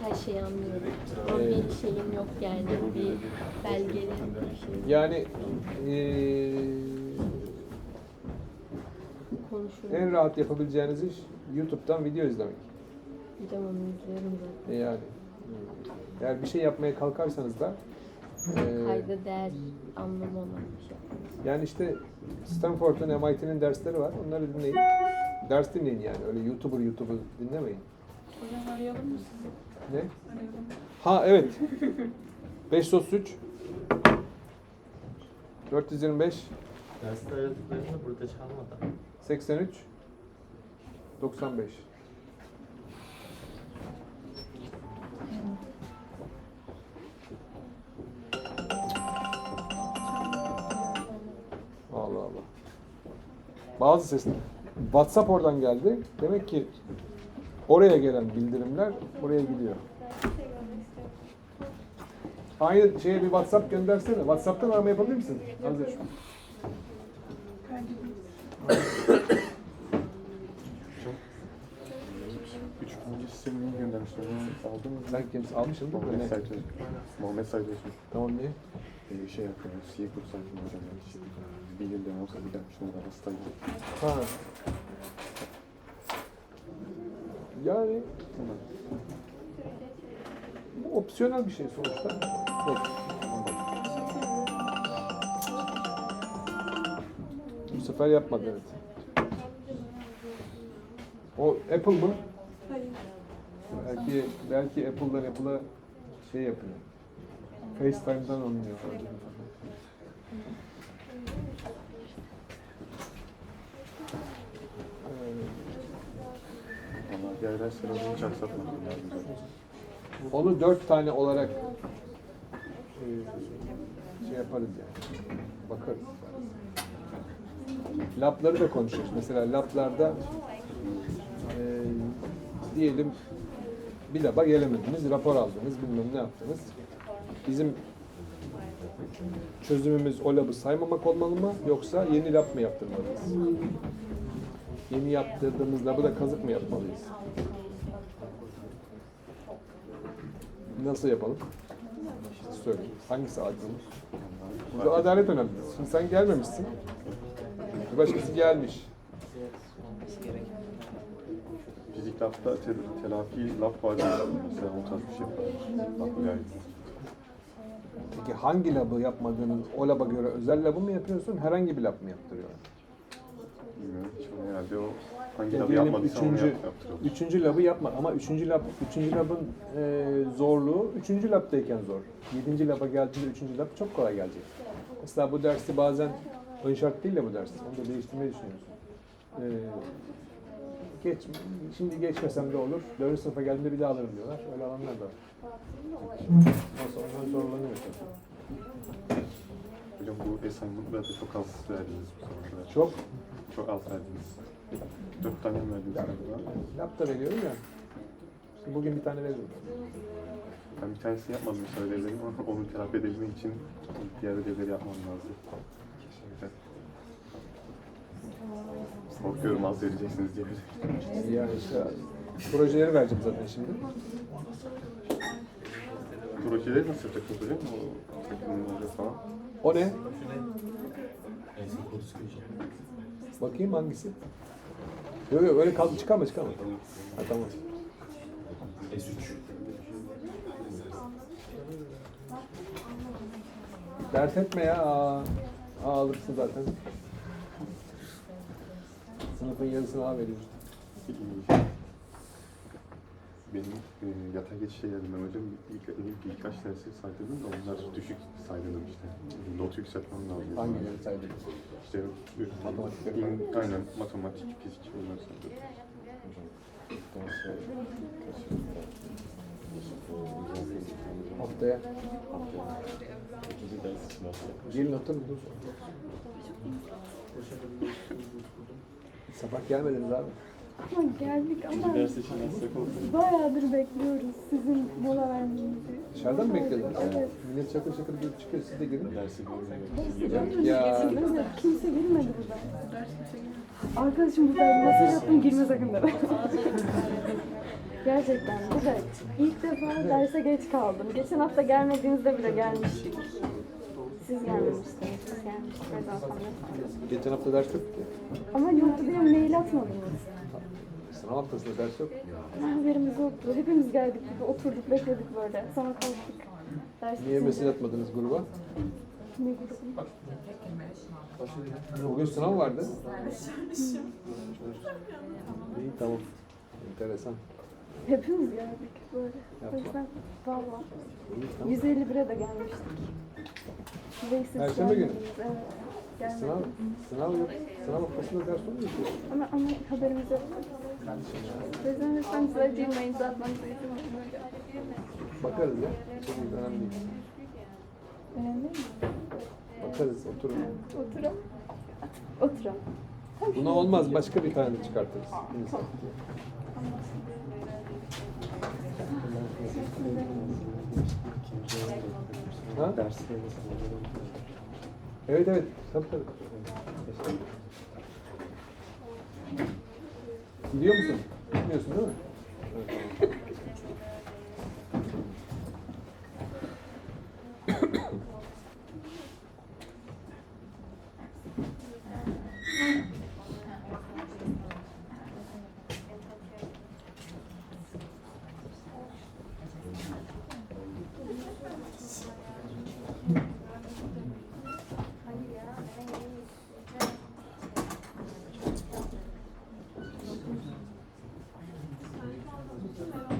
Her şeyi anlıyorum. Ama bir şeyim yok yani, bir belgeli bir şey. Yani Konuşurum. en rahat yapabileceğiniz iş YouTube'dan video izlemek. Hocam onu izliyorum zaten. Yani eğer bir şey yapmaya kalkarsanız da Kayda değer anlamı olan bir şey. yani işte Stanford'un, MIT'nin dersleri var. Onları dinleyin. Ders dinleyin yani. Öyle YouTuber dinlemeyin. Hocam arayalım mı sizi? Ne? Arayalım. Ha evet. 533 425 Derste aradıklarını burada çalmadan. 83 95. Allah Allah. Bazı sesler. WhatsApp oradan geldi. Demek ki oraya gelen bildirimler oraya gidiyor. Aynı şeye bir WhatsApp göndersene. WhatsApp'tan arama yapabilir misin? Hazır. Üçüncü sistemini göndermişler. Aldın mı? Sen kimsin? Almışsın değil mi? Muhammed Ne? Sayfacı. Muhammed Sayfacı. Tamam niye? Şey yapıyor. C kurs sayfını hocam. Bir yıl dönem olsa bir gelmiştim. Orada hastaydı. Ha. Yani bu opsiyonel bir şey sonuçta. Evet. Bu sefer yapmadı evet. O Apple mı? Hayır. Belki Apple'a şey yapıyor. FaceTime'dan anlıyor. Valla diğer dersleri hiç aksatmadım. Onu 4 tane olarak şey yaparız yani. Bakarız. Lab'ları da konuşuyoruz. Mesela lab'larda diyelim bir lab'a gelemediniz, rapor aldınız, bilmem ne yaptınız. Bizim çözümümüz o lab'ı saymamak olmalı mı yoksa yeni lab mı yaptırmalıyız? Yeni yaptırdığımız lab'ı da kazık mı yapmalıyız? Nasıl yapalım? Söyleyin. Hangisi adil? Burada adalet önemli. Şimdi sen gelmemişsin. Bir başkası gelmiş. Fizik labda telafi lab var. Mesela o tarz bir şey yapar. Peki hangi lab'ı yapmadığınız, o lab'a göre özel lab'ı mı yapıyorsun, herhangi bir lab mı yaptırıyorsun? Bilmiyorum. Hiç onu herhalde o hangi Ya labı diyelim yapmadıysa onu yaptırıyor. üçüncü lab'ı yapma ama üçüncü lab'ın zorluğu üçüncü lab'dayken zor. 7. lab'a geldiğinde üçüncü lab çok kolay gelecek. Mesela bu dersi bazen ön şart değil de bu ders. Onu da değiştirmeyi düşünüyorsun. Şimdi geçmesem de olur. 4. sınıfa geldiğinde bir daha alırım diyorlar. Öyle alanlar da var. Nasıl onlar zorlanıyor tabii. Hocam bu assignment'da da çok az verdiniz bu zamana kadar. Çok çok az verdiniz. 4 tane mi verdiniz galiba? Lapta veriyorum ya. Şimdi bugün bir tane veririm. Ben bir tanesini yapmadım söyleyebilirim ama onu telafi edebilmek için diğer ödevleri yapmam lazım. Kesinlikle. Korkuyorum az vereceksiniz diye. Yani işte projeleri vereceğim zaten şimdi. Projeleri nasıl yapacaksınız hocam? O teknoloji falan. O ne? En son kodu sıkıcı. Bakayım hangisi? Yok yok öyle kaldı çıkarma. Ha tamam. S3. Dert etme ya. Alırsın zaten. Sınıfın yarısını A veriyoruz. Benim yatay geçişe geldim ben hocam. Birkaç dersi saydım da onlar düşük saydım işte. Not yükseltmem lazım. Hangileri saydın? İşte Matematik. aynen matematik, fizik onlar saydım. Haftaya. Gelin oturun. Sabah gelmediniz abi. Ama geldik ama Ders için nasıl oldu? bayağıdır bekliyoruz sizin mola vermenizi. Dışarıdan mı beklediniz? Evet. Millet şakır şakır girip çıkıyor, siz de girin. Dersi Ya. Evet, kimse girmedi burada. Arkadaşım burada mesaj attım girme sakın dedi. Gerçekten burada ilk defa derse geç kaldım. Geçen hafta gelmediğinizde bile gelmiştik. Siz gelmemiştiniz, biz gelmiştik. O yüzden sonra. Geçen hafta ders yok ki. Ama yoktu diye mail atmadınız. Sınav haftasında ders yok. Haberimiz yoktu. Hepimiz geldik gibi oturduk bekledik böyle. Sonra kalktık. Ders Niye bitince- mesaj atmadınız gruba? Ne grubu? Bugün sınav vardı. İyi tamam. Enteresan. Hepimiz geldik böyle. Yapma. O yüzden valla. İyi tamam. 151'e de gelmiştik. Ve siz Perşembe günü. gelmediniz, evet. Sınav, Gelmediniz. sınav yok. Sınav haftasında ders olmuyor ki. Ama haberimiz yok. O yüzden lütfen size Gmail atmanızı izin verin. Bakarız ya. Çok önemli değil. Önemli mi? Bakarız, oturun. Oturalım. Oturalım. Buna olmaz, başka bir tane çıkartırız. Neyse. Ha? Evet evet, tabii tabii. Gidiyor musun? Gitmiyorsun değil mi? Evet, tamam.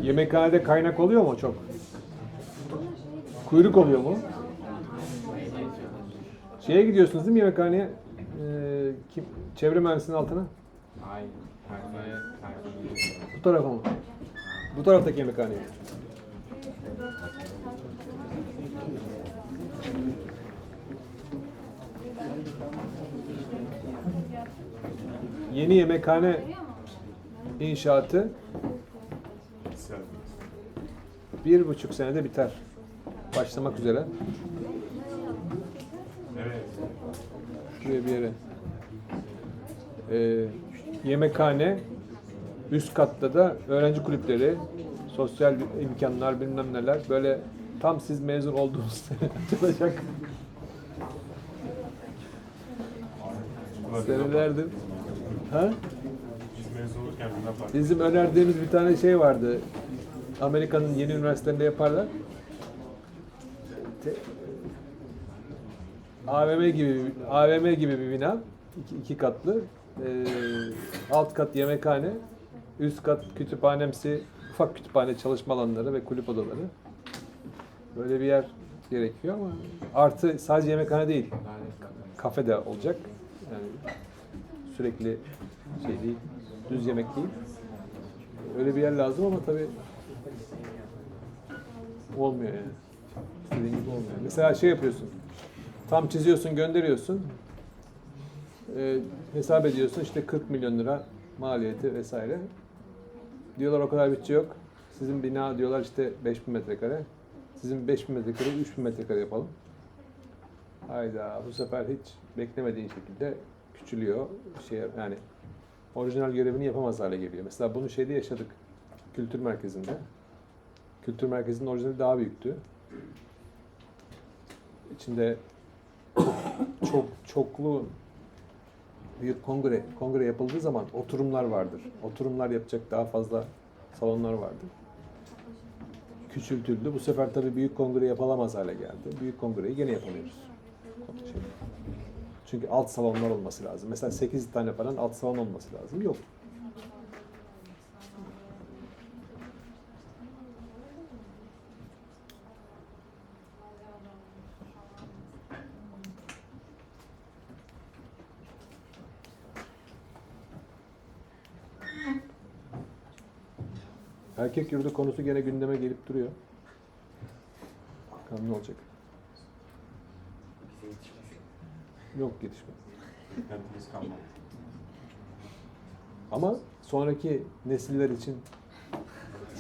Yemekhanede kaynak oluyor mu çok? Kuyruk oluyor mu? Şeye gidiyorsunuz değil mi yemekhaneye? Çevre mühendisinin altına? Hayır. Bu tarafa mı? Bu taraftaki yemekhaneye. Yeni yemekhane inşaatı 1,5 senede biter. Başlamak üzere. Evet. Şuraya bir yere. Yemekhane, üst katta da öğrenci kulüpleri, sosyal imkanlar, bilmem neler. Böyle tam siz mezun olduğunuz sene açılacak. Senelerdir. Ha? Biz mezun olurken bundan farklı. Bizim önerdiğimiz bir tane şey vardı. Amerika'nın yeni üniversitelerinde yaparlar. AVM gibi bir bina, iki katlı. Alt kat yemekhane, üst kat kütüphanemsi, ufak kütüphane çalışma alanları ve kulüp odaları. Böyle bir yer gerekiyor ama artı sadece yemekhane değil, kafe de olacak. Yani sürekli şey değil, düz yemek değil. Öyle bir yer lazım ama tabii olmuyor yani. İstediğin gibi olmuyor. Mesela şey yapıyorsun, tam çiziyorsun, gönderiyorsun. Hesap ediyorsun işte 40 milyon lira maliyeti vesaire. Diyorlar o kadar bütçe yok. Sizin bina diyorlar işte 5000 metrekare. Sizin 5000 metrekare 3000 metrekare yapalım. Hayda bu sefer hiç beklemediğin şekilde küçülüyor. Yani orijinal görevini yapamaz hale geliyor. Mesela bunu şeyde yaşadık. Kültür merkezinde. Kültür merkezinin orijinali daha büyüktü. İçinde çoklu büyük kongre yapıldığı zaman oturumlar vardır. Oturumlar yapacak daha fazla salonlar vardır. Küçültüldü. Bu sefer tabii büyük kongre yapılamaz hale geldi. Büyük kongreyi gene yapamıyoruz. Çünkü alt salonlar olması lazım. Mesela 8 tane falan alt salon olması lazım. Yok. Erkek yurdu konusu gene gündeme gelip duruyor. Bakalım ne olacak? Yok yetişmez. Kentimiz kalmadı. Ama sonraki nesiller için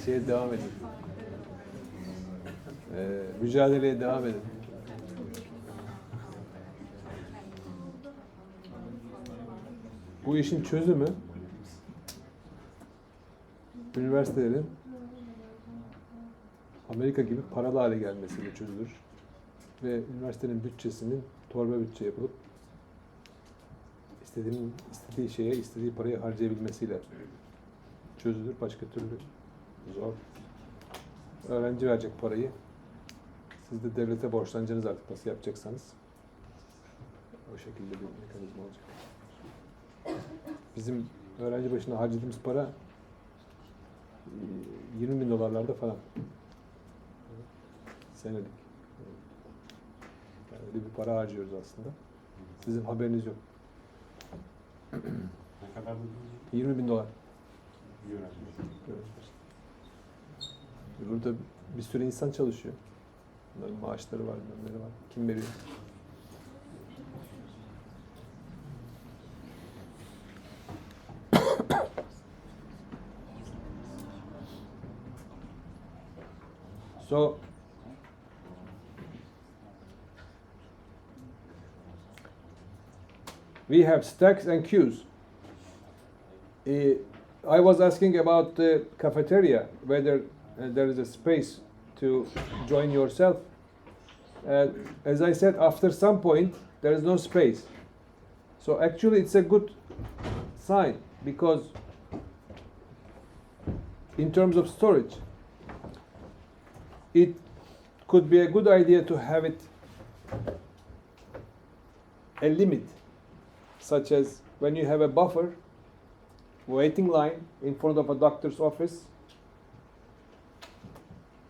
şeye devam edin. Mücadeleye devam edin. Bu işin çözümü üniversitelerin Amerika gibi paralı hale gelmesiyle çözülür. Ve üniversitenin bütçesinin torba bütçe yapılıp istediği şeye, istediği parayı harcayabilmesiyle çözülür. Başka türlü zor. Öğrenci verecek parayı. Siz de devlete borçlanacaksınız artık nasıl yapacaksanız. O şekilde bir mekanizma olacak. Bizim öğrenci başına harcadığımız para 20 bin dolarlarda falan. Senelik. Yani öyle bir para harcıyoruz aslında. Sizin haberiniz yok. Ne kadar da 20 bin dolar. bir öğrenci. Burada bir sürü insan çalışıyor. Bunların maaşları var, bilmem var. Kim veriyor? So, we have stacks and queues. I was asking about the cafeteria, whether there is a space to join yourself. As I said, after some point, there is no space. So actually, it's a good sign because in terms of storage, it could be a good idea to have it a limit, such as when you have a buffer, waiting line in front of a doctor's office,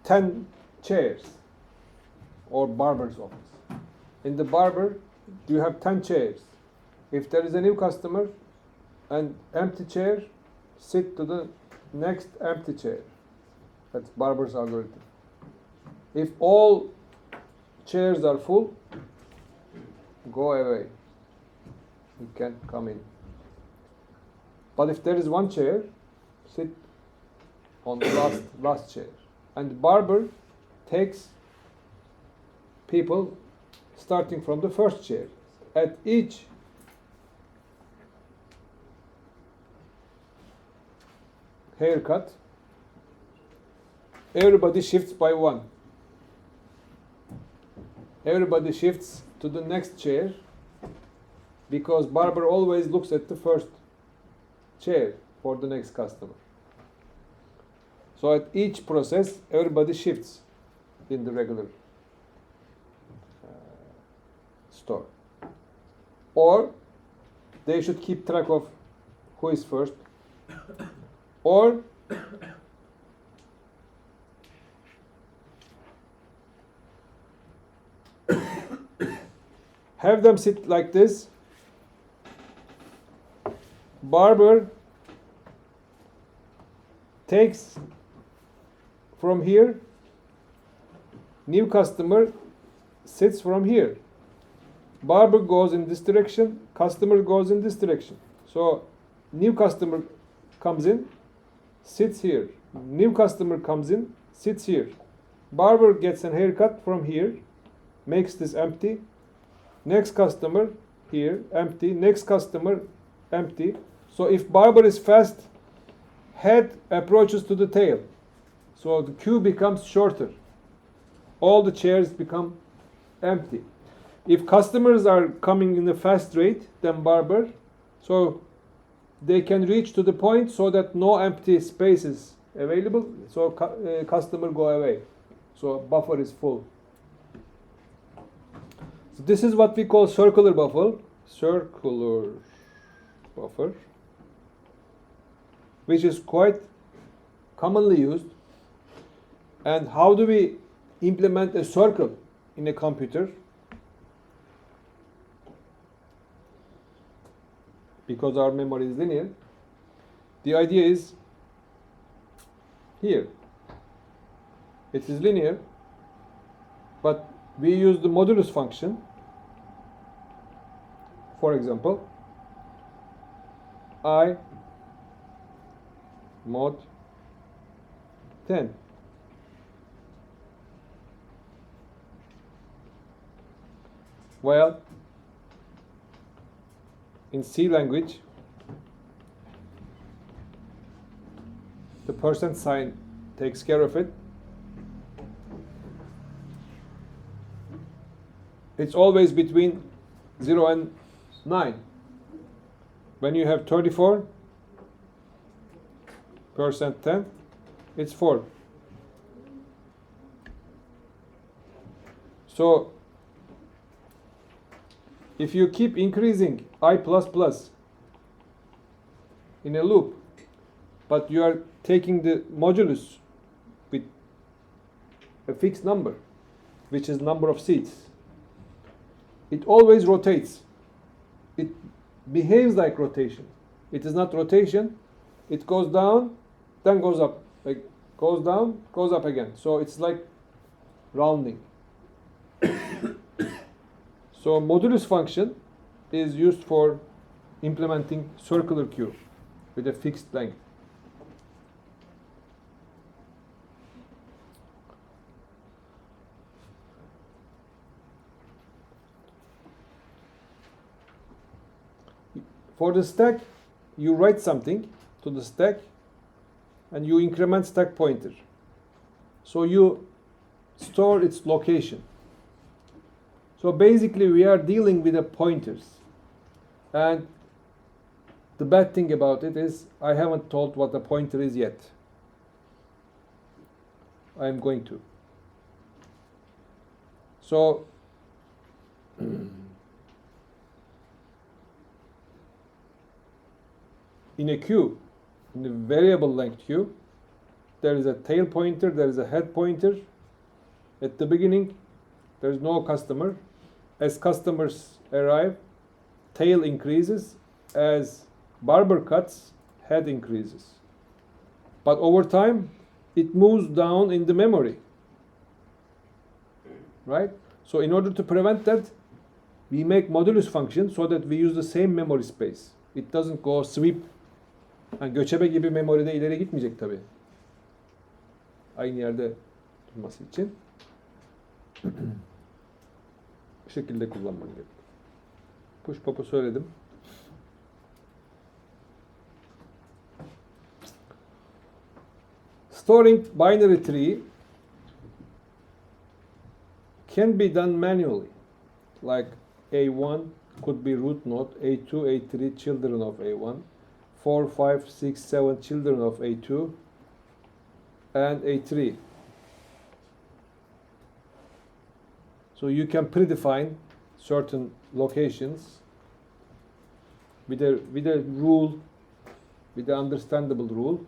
10 chairs, or barber's office. In the barber, you have 10 chairs. If there is a new customer, an empty chair, sit to the next empty chair. That's barber's algorithm. If all chairs are full, go away. You can't come in. But if there is one chair, sit on the last chair. And the barber takes people starting from the first chair. At each haircut, everybody shifts by one. Everybody shifts to the next chair because barber always looks at the first chair for the next customer. So at each process, everybody shifts in the regular store. Or they should keep track of who is first. Or have them sit like this. Barber takes from here, new customer sits from here. Barber goes in this direction, customer goes in this direction. So new customer comes in, sits here. New customer comes in, sits here. Barber gets a haircut from here, makes this empty. Next customer here, empty. Next customer, empty. So if barber is fast, head approaches to the tail. So the queue becomes shorter. All the chairs become empty. If customers are coming in a fast rate than barber, so they can reach to the point so that no empty space is available. So customer go away. So buffer is full. So this is what we call circular buffer. Circular buffer, which is quite commonly used. And how do we implement a circle in a computer? Because our memory is linear, the idea is here. It is linear, but we use the modulus function. For example, I mod 10. Well, in C language, the percent sign takes care of it. It's always between 0 and 9. When you have 34% 10, it's 4. So if you keep increasing I++ in a loop, but you are taking the modulus with a fixed number, which is number of seeds, it always rotates. It behaves like rotation. It is not rotation. It goes down, then goes up. Like goes down, goes up again. So it's like rounding. So modulus function is used for implementing circular cube with a fixed length. For the stack, you write something to the stack and you increment stack pointer. So you store its location. So basically we are dealing with the pointers. And the bad thing about it is I haven't told what the pointer is yet. I am going to. So in a queue, in a variable length queue, there is a tail pointer, there is a head pointer. At the beginning, there is no customer. As customers arrive, tail increases. As barber cuts, head increases. But over time, it moves down in the memory. Right? So in order to prevent that, we make modulus function so that we use the same memory space. It doesn't go sweep. Yani göçebe gibi memoride ileri gitmeyecek tabii. Aynı yerde durması için. Bu şekilde kullanman gerekiyor. Push pop'u söyledim. Storing binary tree can be done manually. Like A1 could be root node, A2, A3 children of A1, 4, 5, 6, 7 children of A2, and A3. So you can predefine certain locations with a rule, with an understandable rule,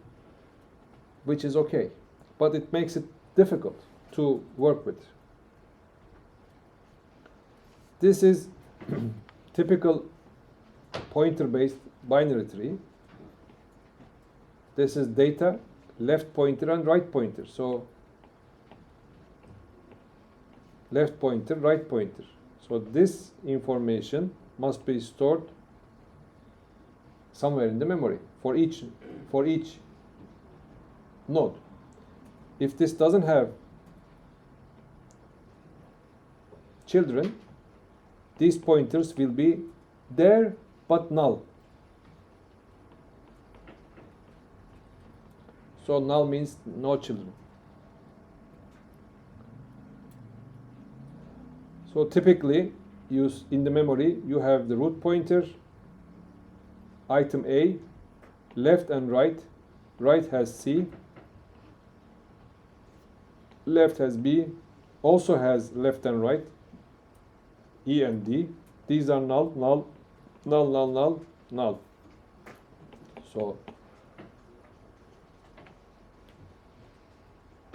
which is okay. But it makes it difficult to work with. This is typical pointer-based binary tree. This is data, left pointer and right pointer. So left pointer, right pointer. So this information must be stored somewhere in the memory for each node. If this doesn't have children, these pointers will be there but null. So null means no children. So typically, in the memory, you have the root pointer, item A, left and right. Right has C, left has B, also has left and right, E and D. These are null, null, null, null, null, null. So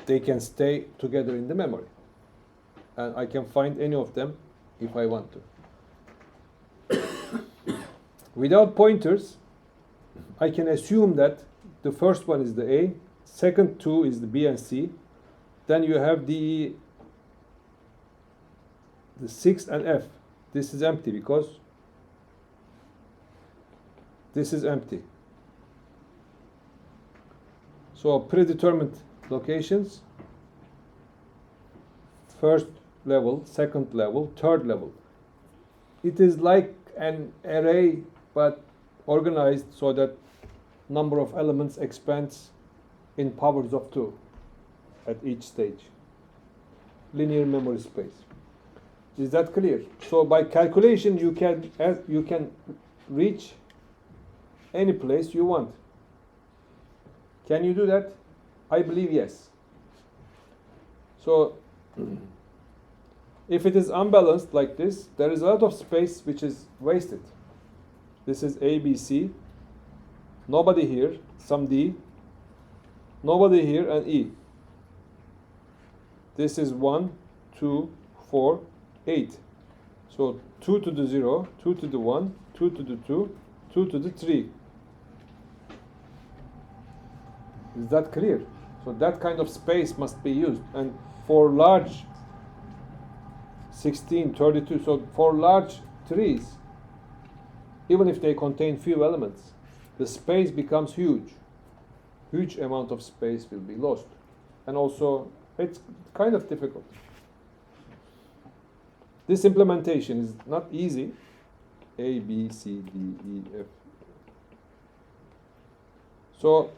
they can stay together in the memory. And I can find any of them if I want to. Without pointers, I can assume that the first one is the A, second two is the B and C, then you have the 6 and F. This is empty because this is empty. So predetermined locations, first level, second level, third level. It is like an array but organized so that number of elements expands in powers of 2 at each stage. Linear memory space. Is that clear? So by calculation you can reach any place you want. Can you do that? I believe yes. So If it is unbalanced like this, there is a lot of space which is wasted. This is A, B, C. Nobody here, some D. Nobody here, and E. This is 1, 2, 4, 8. So 2 to the 0, 2 to the 1, 2 to the 2, 2 to the 3. Is that clear? So that kind of space must be used. And for large 16, 32, so for large trees, even if they contain few elements, the space becomes huge. Huge amount of space will be lost. And also, it's kind of difficult. This implementation is not easy. A, B, C, D, E, F. So,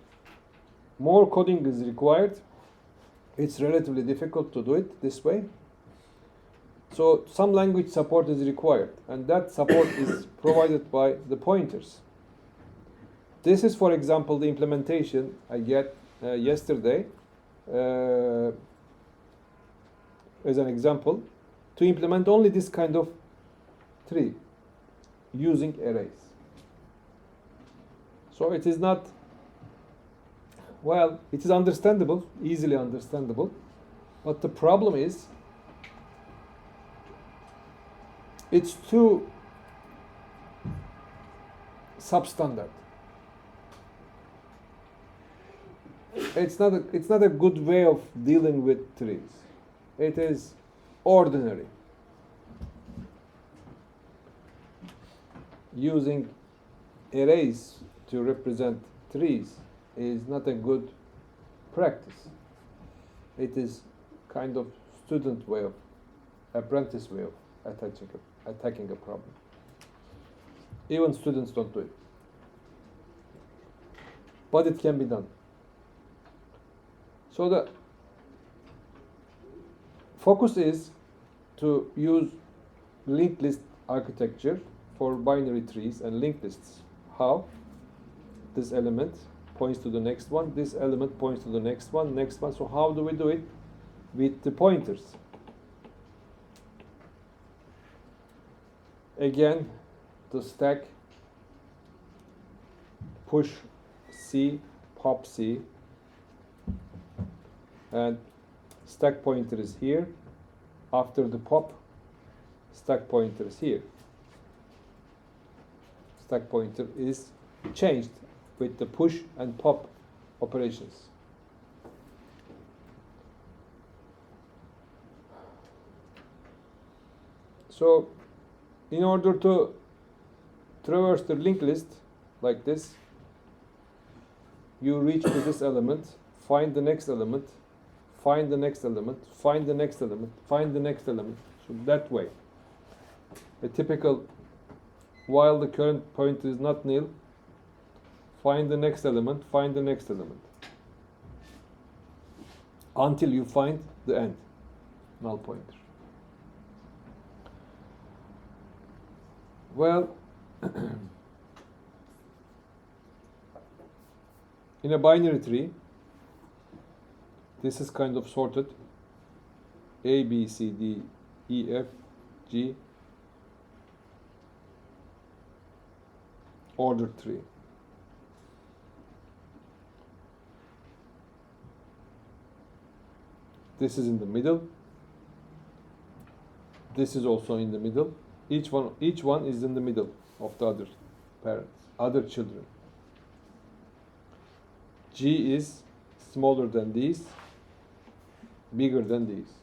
more coding is required. It's relatively difficult to do it this way. So, some language support is required, and that support is provided by the pointers. This is, for example, the implementation I get yesterday as an example to implement only this kind of tree using arrays. So it is not, well, it is understandable, easily understandable, but the problem is it's too substandard. It's not a good way of dealing with trees. It is ordinary. Using arrays to represent trees is not a good practice. It is kind of student way of, apprentice way of attacking a problem. Even students don't do it. But it can be done. So the focus is to use linked list architecture for binary trees and linked lists. How? This element points to the next one, this element points to the next one. So how do we do it? With the pointers. Again, the stack, push C, pop C, and stack pointer is here. After the pop, stack pointer is here. Stack pointer is changed with the push and pop operations. So, in order to traverse the linked list like this, you reach to this element, find the next element, find the next element, find the next element, find the next element. So that way. A typical, while the current pointer is not nil, find the next element, find the next element. Until you find the end, null pointer. Well, in a binary tree, this is kind of sorted. A, B, C, D, E, F, G, ordered tree. This is in the middle. This is also in the middle. Each one is in the middle of the other parents, other children. G is smaller than these, bigger than these.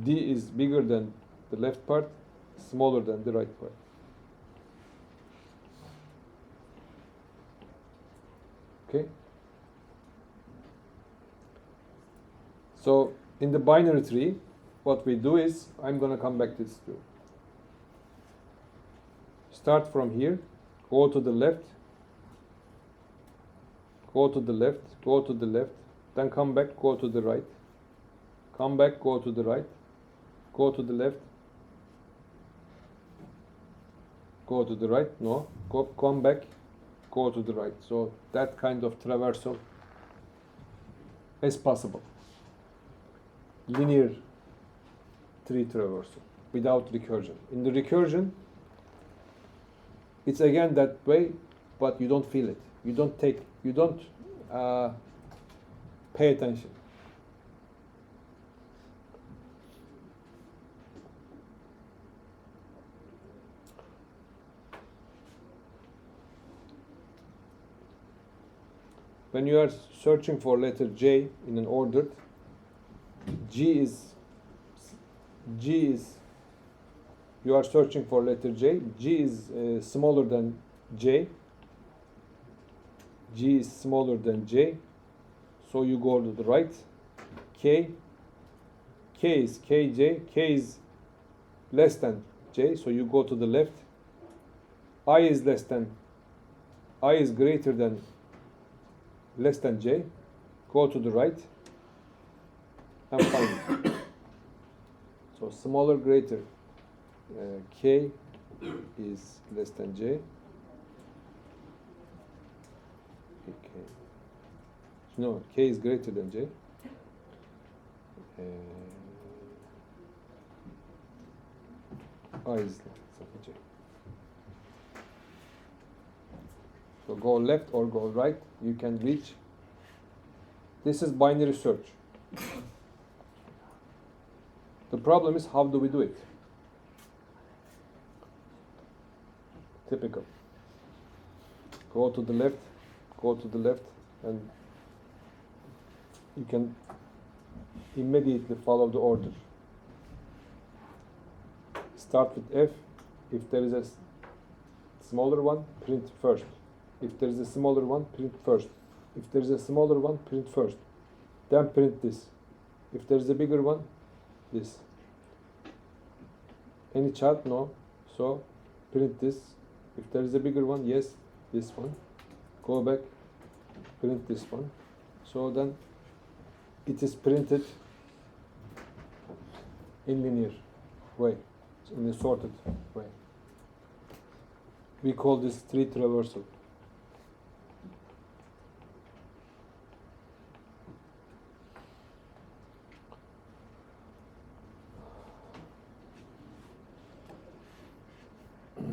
D is bigger than the left part, smaller than the right part. Okay? So, in the binary tree, what we do is, I'm going to come back to this too. Start from here, go to the left, go to the left, go to the left, then come back, go to the right, come back, go to the right, go to the left, go to the right, no, come back, go to the right. So that kind of traversal is possible. Linear tree traversal without recursion. In the recursion, it's again that way, but you don't feel it. You don't pay attention. When you are searching for letter J in an order, G is you are searching for letter J. G is smaller than J. G is smaller than J, so you go to the right. K is KJ. K is less than J, so you go to the left. I is greater than less than J, go to the right and find it. So smaller, greater, K is less than J. Okay. No, K is greater than J. I is less than J. So go left or go right, you can reach. This is binary search. The problem is, how do we do it? Typical. Go to the left, and you can immediately follow the order. Start with F. If there is a smaller one, print first. If there is a smaller one, print first. If there is a smaller one, print first. Then print this. If there is a bigger one, this. Any chart? No. So print this. If there is a bigger one, yes, this one. Go back, print this one. So then it is printed in linear way, in a sorted way. We call this tree traversal.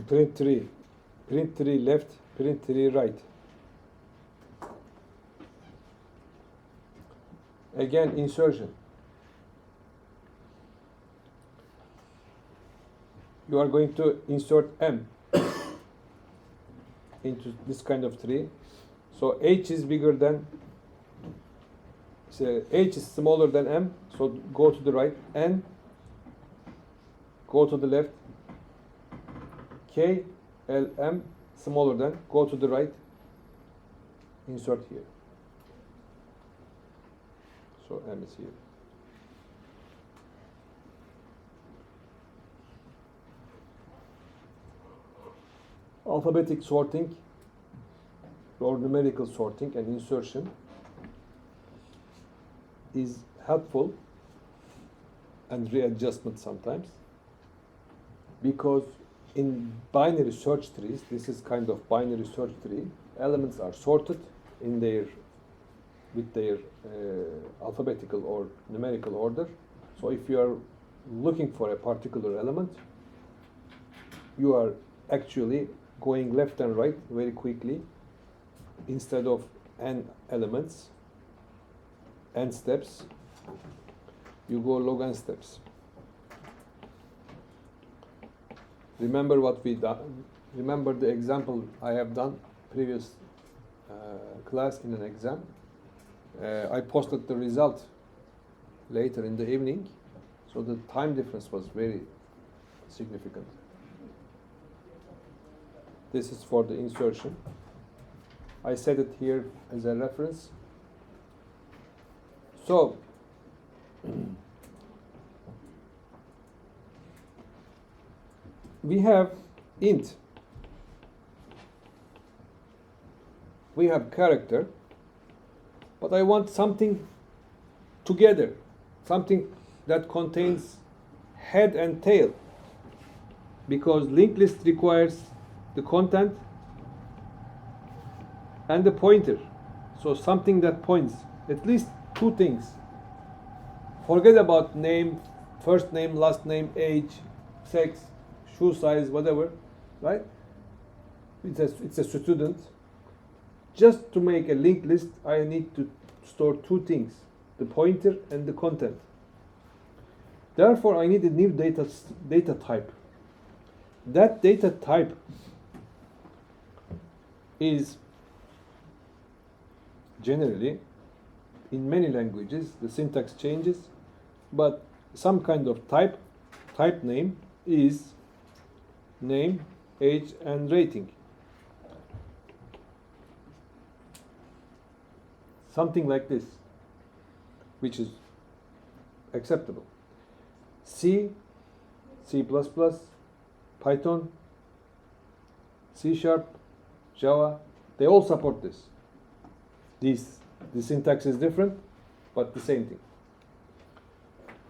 Print tree left, print tree right. Again, insertion. You are going to insert M into this kind of tree. So H is bigger than, so H is smaller than M, so go to the right, N, go to the left, K, L, M, smaller than, go to the right, insert here. So M is here. Alphabetic sorting or numerical sorting and insertion is helpful, and readjustment sometimes, because in binary search trees, this is kind of binary search tree, elements are sorted in their with their alphabetical or numerical order. So if you are looking for a particular element, you are actually going left and right very quickly. Instead of n elements, n steps, you go log n steps. Remember what we done. Remember the example I have done previous class in an exam. I posted the result later in the evening, so the time difference was very significant. This is for the insertion. I set it here as a reference. So we have int, we have character, but I want something together, something that contains head and tail, because linked list requires the content and the pointer. So something that points, at least two things. Forget about name, first name, last name, age, sex, shoe size, whatever, right? It's a student. Just to make a linked list, I need to store two things, the pointer and the content. Therefore, I need a new data type. That data type is generally, in many languages, the syntax changes, but some kind of type name is name, age, and rating. Something like this, which is acceptable. C, C++, Python, C#, Java, they all support this. The syntax is different, but the same thing.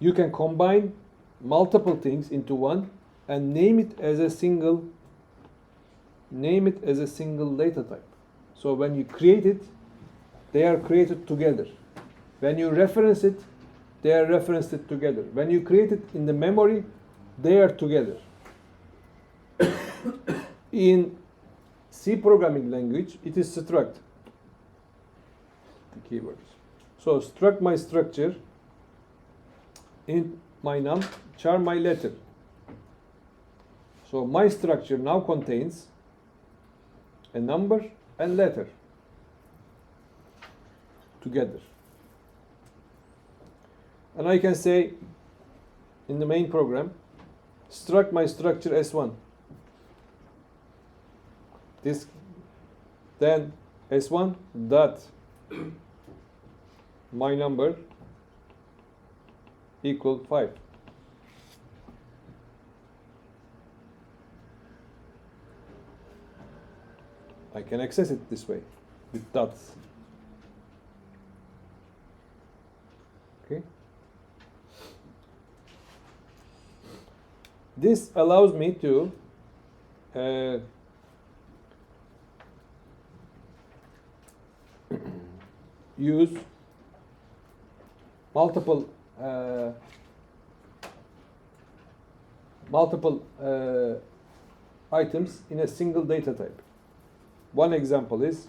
You can combine multiple things into one and name it as a single data type. So when you create it, they are created together. When you reference it, they are referenced it together. When you create it in the memory, they are together. In C programming language, it is struct. The keywords. So struct my structure, int my num, char my letter. So my structure now contains a number and letter together. And I can say in the main program, struct my structure S1. This then S1 dot my number equal 5. I can access it this way with dots. Okay. This allows me to use multiple items in a single data type. One example is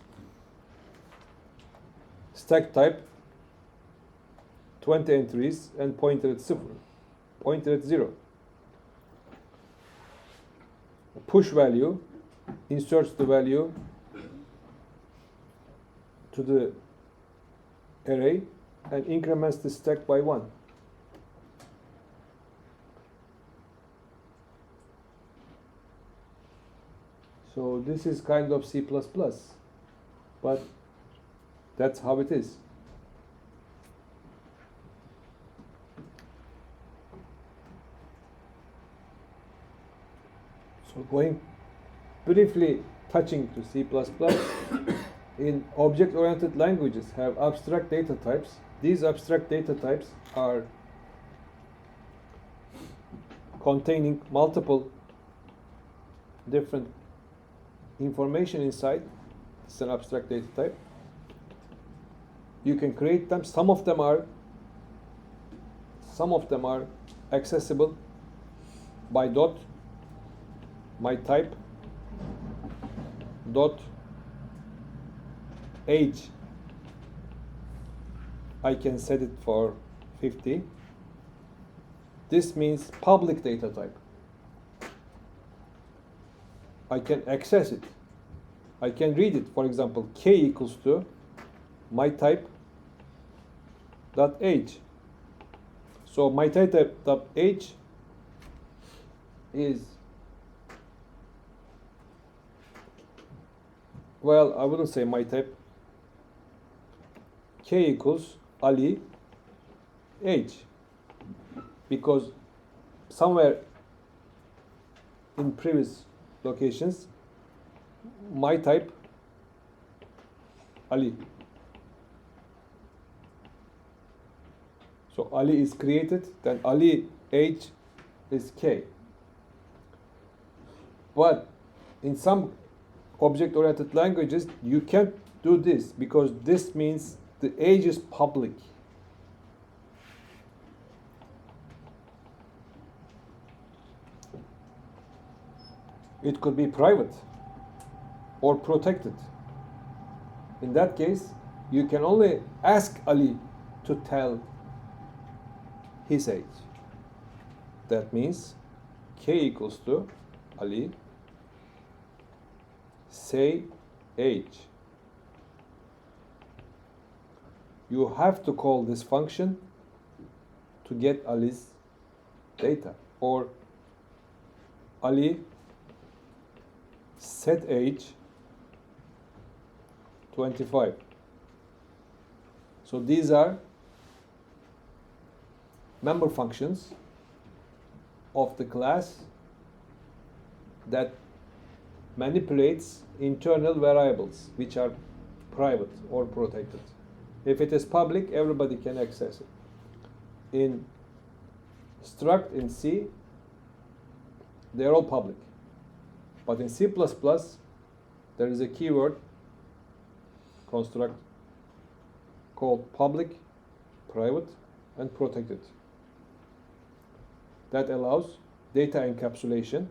stack type 20 entries and pointer at 0. Push value inserts the value to the array and increments the stack by 1. So this is kind of C++, but that's how it is. So going briefly touching to C++, in object-oriented languages have abstract data types. These abstract data types are containing multiple different information inside. It's an abstract data type. You can create them. Some of them are accessible by dot my type dot age. I can set it for 50. This means public data type. I can access it. I can read it. For example, k equals to my type dot age. So my type dot age is, well, I wouldn't say my type. K equals Ali age, because somewhere in previous locations my type Ali. So Ali is created, then Ali age is K. But in some object-oriented languages, you can't do this because this means the age is public. It could be private or protected. In that case, you can only ask Ali to tell his age. That means K equals to Ali, say age. You have to call this function to get Ali's data. Or Ali, set age 25. So these are member functions of the class that manipulates internal variables which are private or protected. If it is public, everybody can access it. In struct in C, they're all public. But in C++, there is a keyword construct called public, private, and protected. That allows data encapsulation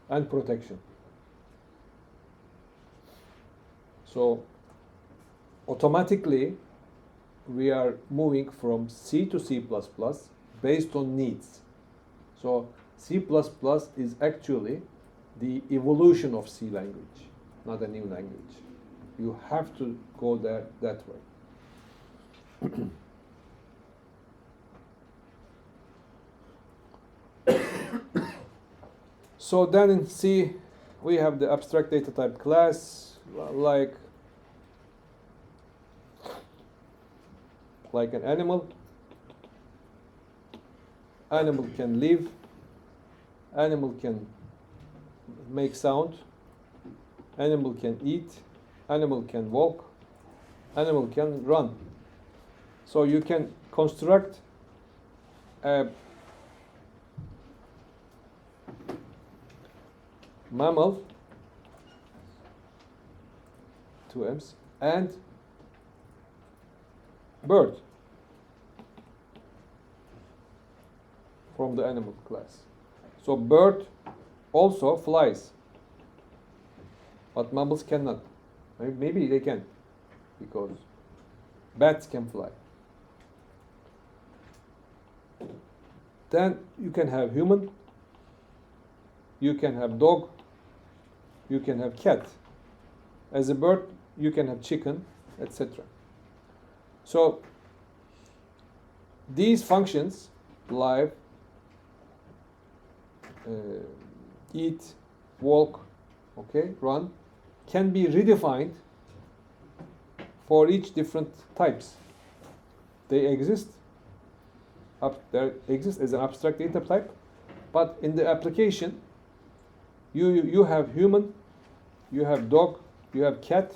and protection. So automatically we are moving from C to C++ based on needs. So C++ is actually the evolution of C language, not a new language. You have to go there that way. So then in C, we have the abstract data type class, like an animal. Animal can live. Animal can make sound. Animal can eat. Animal can walk. Animal can run. So you can construct a mammal, 2 M's, and bird from the animal class. So bird also flies, but mammals cannot. Maybe they can, because bats can fly. Then you can have human, you can have dog, you can have cat. As a bird, you can have chicken, etc. So these functions, live, eat, walk, okay, run, can be redefined for each different types. They exist as an abstract data type, but in the application, you have human, you have dog, you have cat,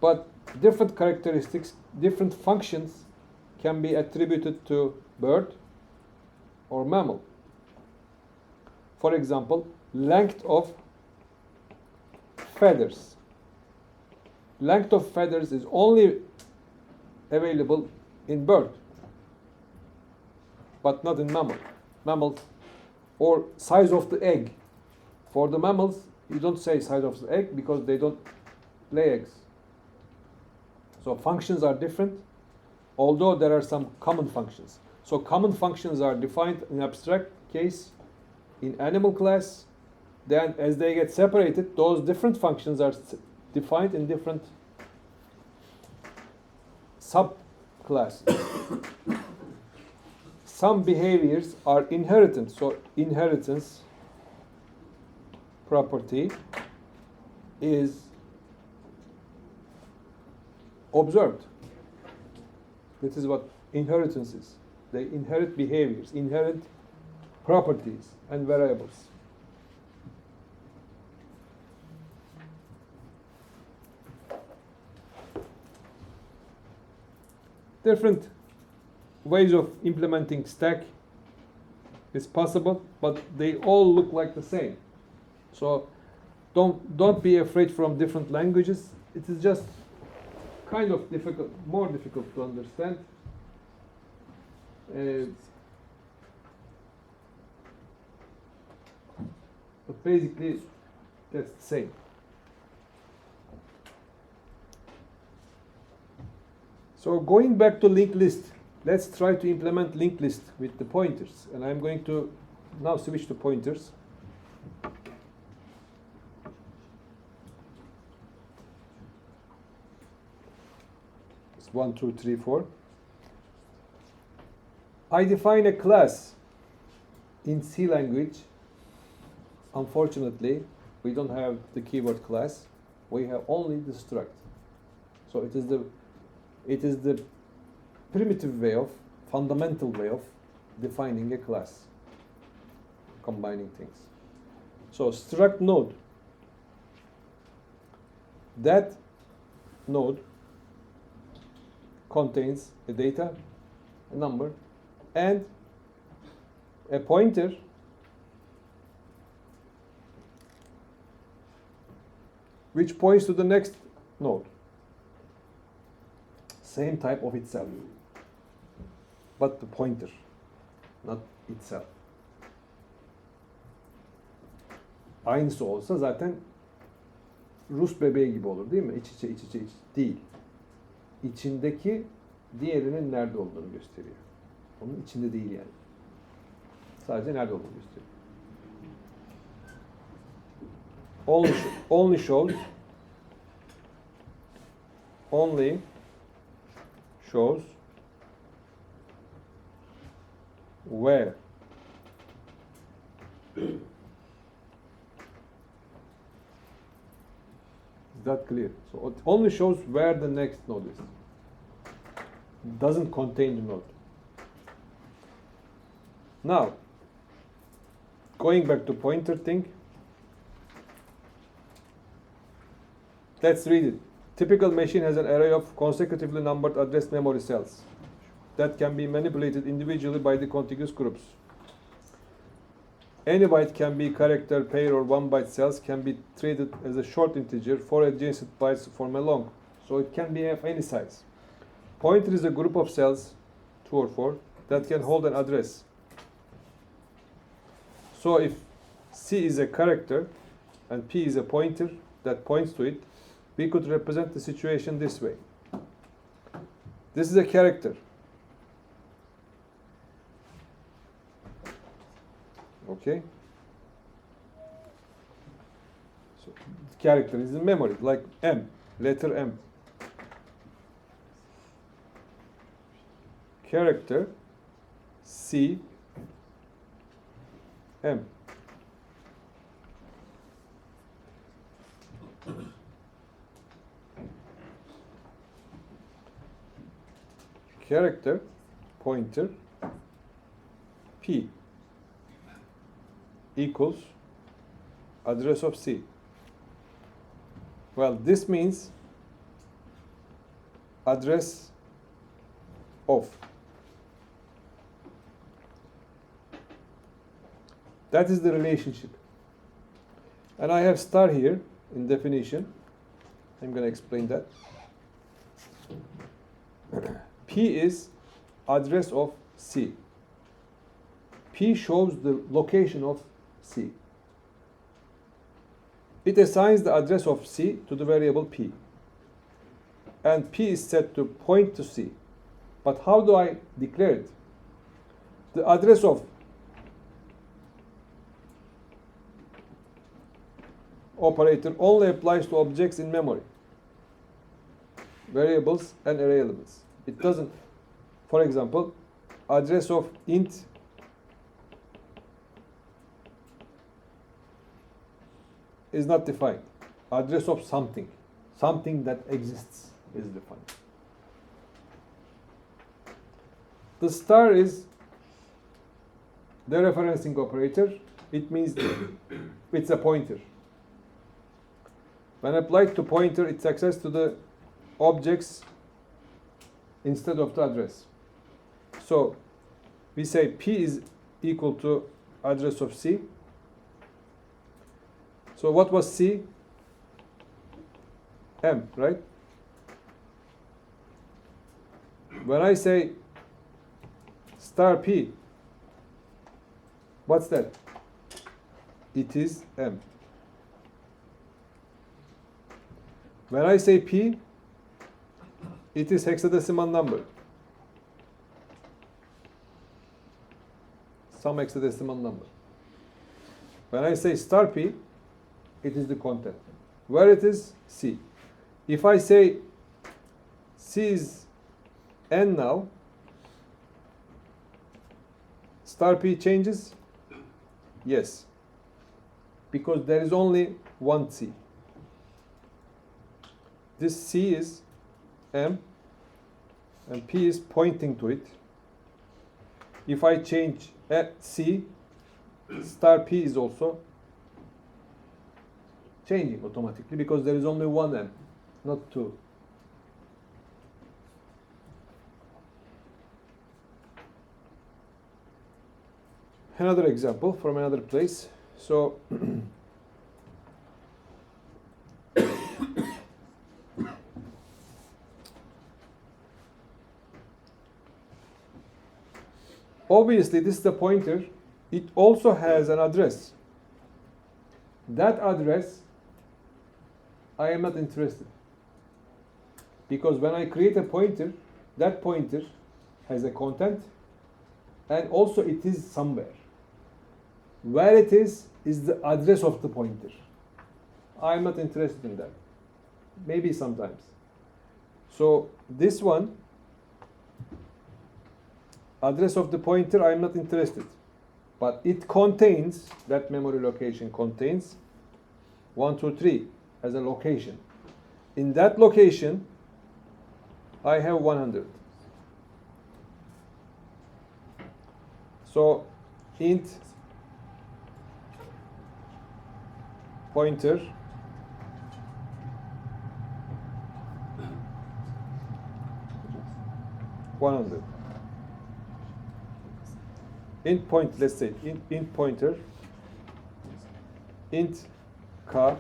but different characteristics, different functions can be attributed to bird or mammal. For example, length of feathers. Length of feathers is only available in bird, but not in mammal. Mammals, or size of the egg. For the mammals, you don't say size of the egg because they don't lay eggs. So functions are different, although there are some common functions. So common functions are defined in abstract case in animal class. Then as they get separated, those different functions are defined in different subclasses. Some behaviors are inherited. So inheritance property is observed. This is what inheritance is. They inherit behaviors, inherit properties and variables. Different ways of implementing stack is possible, but they all look like the same. So don't be afraid from different languages. It is just kind of difficult, more difficult to understand. But basically, that's the same. So going back to linked list, let's try to implement linked list with the pointers. And I'm going to now switch to pointers. It's 1, 2, 3, 4. I define a class in C language. Unfortunately, we don't have the keyword class. We have only the struct. So it is the primitive way of, fundamental way of defining a class, combining things. So struct node. That node contains a data, a number, and a pointer which points to the next node. Same type of itself, but the pointer, not itself. Aynısı olsa zaten Rus bebeği gibi olur değil mi? İç içe iç içe iç değil. İçindeki diğerinin nerede olduğunu gösteriyor. Onun içinde değil yani. Sadece nerede olduğunu gösteriyor. Only shows where is that clear? So it only shows where the next node is. It doesn't contain the node. Now, going back to pointer thing, let's read it. Typical machine has an array of consecutively numbered address memory cells that can be manipulated individually by the contiguous groups. Any byte can be character, pair, or 1 byte cells can be treated as a short integer. 4 adjacent bytes form a long. So it can be of any size. Pointer is a group of cells, 2 or 4, that can hold an address. So if C is a character and P is a pointer that points to it, we could represent the situation this way. This is a character. Okay? So character is in memory, like M, letter M. Character C M. Character pointer P equals address of C. Well, this means address of. That is the relationship. And I have star here in definition. I'm going to explain that. P is address of C. P shows the location of C. It assigns the address of C to the variable P. And P is set to point to C. But how do I declare it? The address of operator only applies to objects in memory, variables and array elements. It doesn't, for example, address of int is not defined. Address of something that exists is defined. The star is the referencing operator. It means it's a pointer. When applied to pointer, it's access to the objects instead of the address. So we say P is equal to address of C. So what was C? M, right? When I say star P, what's that? it is M. When I say P, it is hexadecimal number. Some hexadecimal number. When I say star P, it is the content. Where it is? C. If I say C is N now, star P changes? Yes. Because there is only one C. This C is M, and P is pointing to it. If I change C, star P is also changing automatically because there is only one M, not two. Another example from another place. So obviously this is the pointer. It also has an address. That address, I am not interested. Because when I create a pointer, that pointer has a content and also it is somewhere. Where it is the address of the pointer. I am not interested in that. Maybe sometimes. So this one, address of the pointer, I am not interested. But it contains, that memory location contains 1, 2, 3 as a location. In that location, I have 100. So int pointer (100). Int point, let's say int pointer int k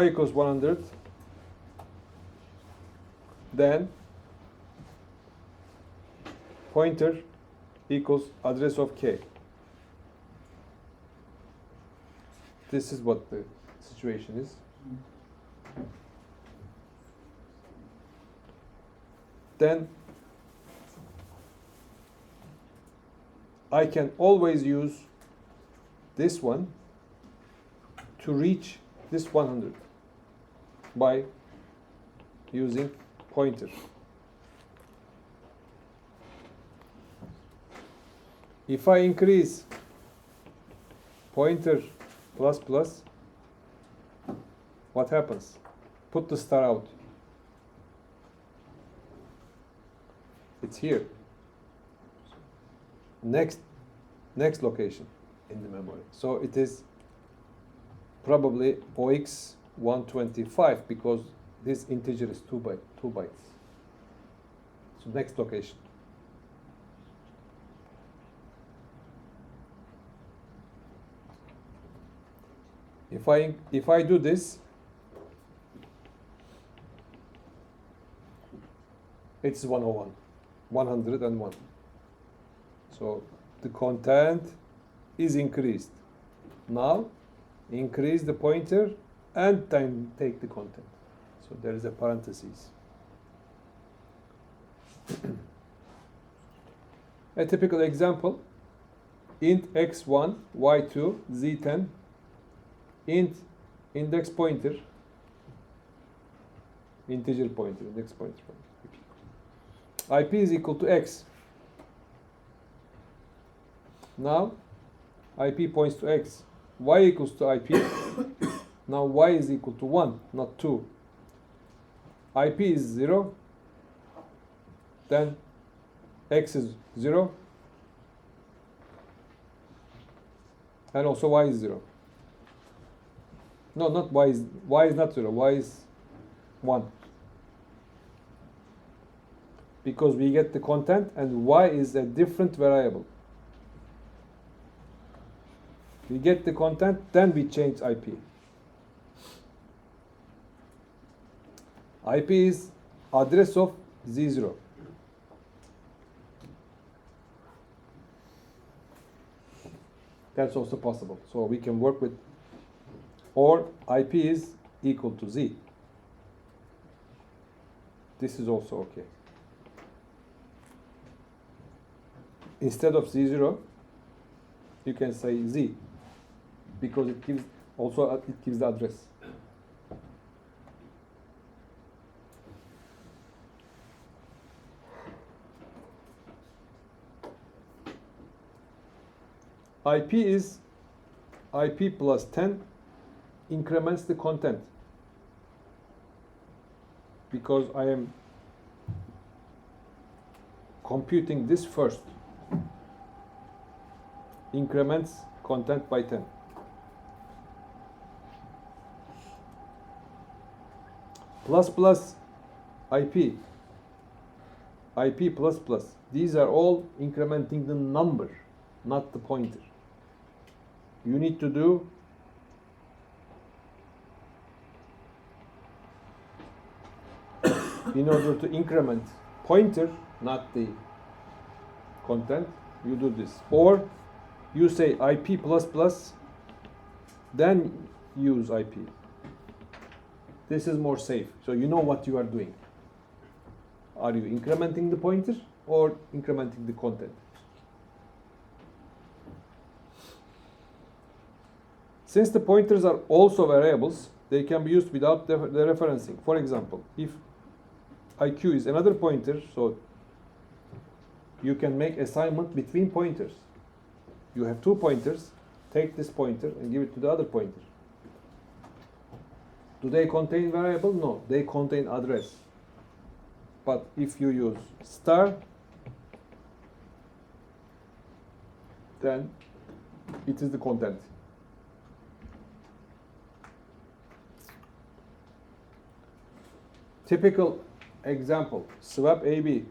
equals 100. Then pointer equals address of k. This is what the situation is. Then I can always use this one to reach this 100 by using pointer. If I increase pointer plus plus, what happens? Put the star out. It's here. Next location in the memory. So it is probably OX 125 because this integer is 2 bytes. So next location. If I do this, it's 101, 101. So the content is increased. Now increase the pointer and then take the content. So there is a parenthesis. A typical example: int x1, y2, z10, int index pointer, integer pointer, index pointer. IP is equal to x. Now IP points to x. Y equals to IP. Now y is equal to 1, not 2. IP is 0. Then x is 0. And also y is 0. No, not y is not 0. Y is 1. Because we get the content and y is a different variable. We get the content, then we change IP. IP is address of Z0. That's also possible. So we can work with, or IP is equal to Z. This is also okay. Instead of Z0, you can say Z, because it gives also it gives the address. IP is IP plus 10 increments the content, because I am computing this first, increments content by 10. Plus plus IP, IP plus plus, these are all incrementing the number, not the pointer. You need to do in order to increment pointer, not the content, you do this. Or you say IP plus plus, then use IP. This is more safe, so you know what you are doing. Are you incrementing the pointer or incrementing the content? Since the pointers are also variables, they can be used without the referencing. For example, if IQ is another pointer, so you can make assignment between pointers. You have two pointers, take this pointer and give it to the other pointer. Do they contain variable? No, they contain address. But if you use star, then it is the content. Typical example, swap AB.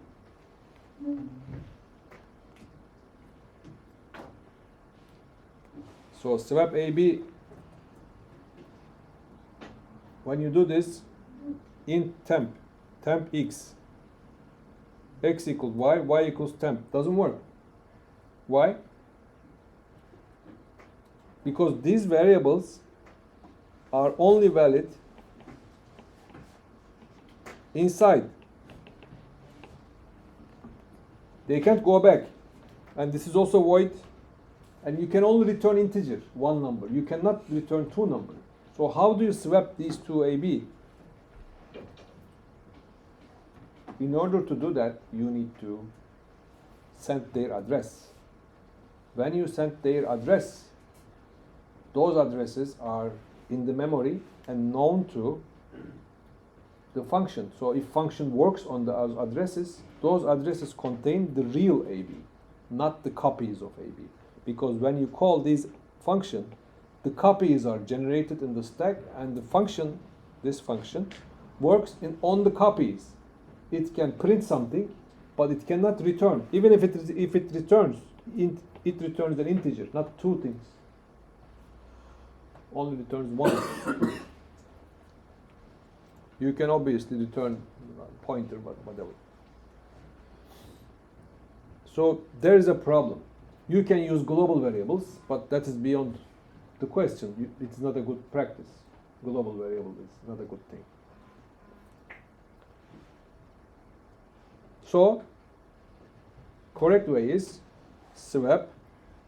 So swap AB, when you do this, int temp x, x equals y equals temp, doesn't work. Why? Because these variables are only valid inside. They can't go back. And this is also void. And you can only return integer, one number. You cannot return two numbers. So how do you swap these two AB? In order to do that, you need to send their address. When you send their address, those addresses are in the memory and known to the function. So if function works on the addresses, those addresses contain the real AB, not the copies of AB. Because when you call this function, the copies are generated in the stack, and the function, this function, works on the copies. It can print something, but it cannot return. Even if it returns, it returns an integer, not two things. Only returns one. You can obviously return pointer, but whatever. So there is a problem. You can use global variables, but that is beyond the question. It's not a good practice. Global variable is not a good thing. So, correct way is swap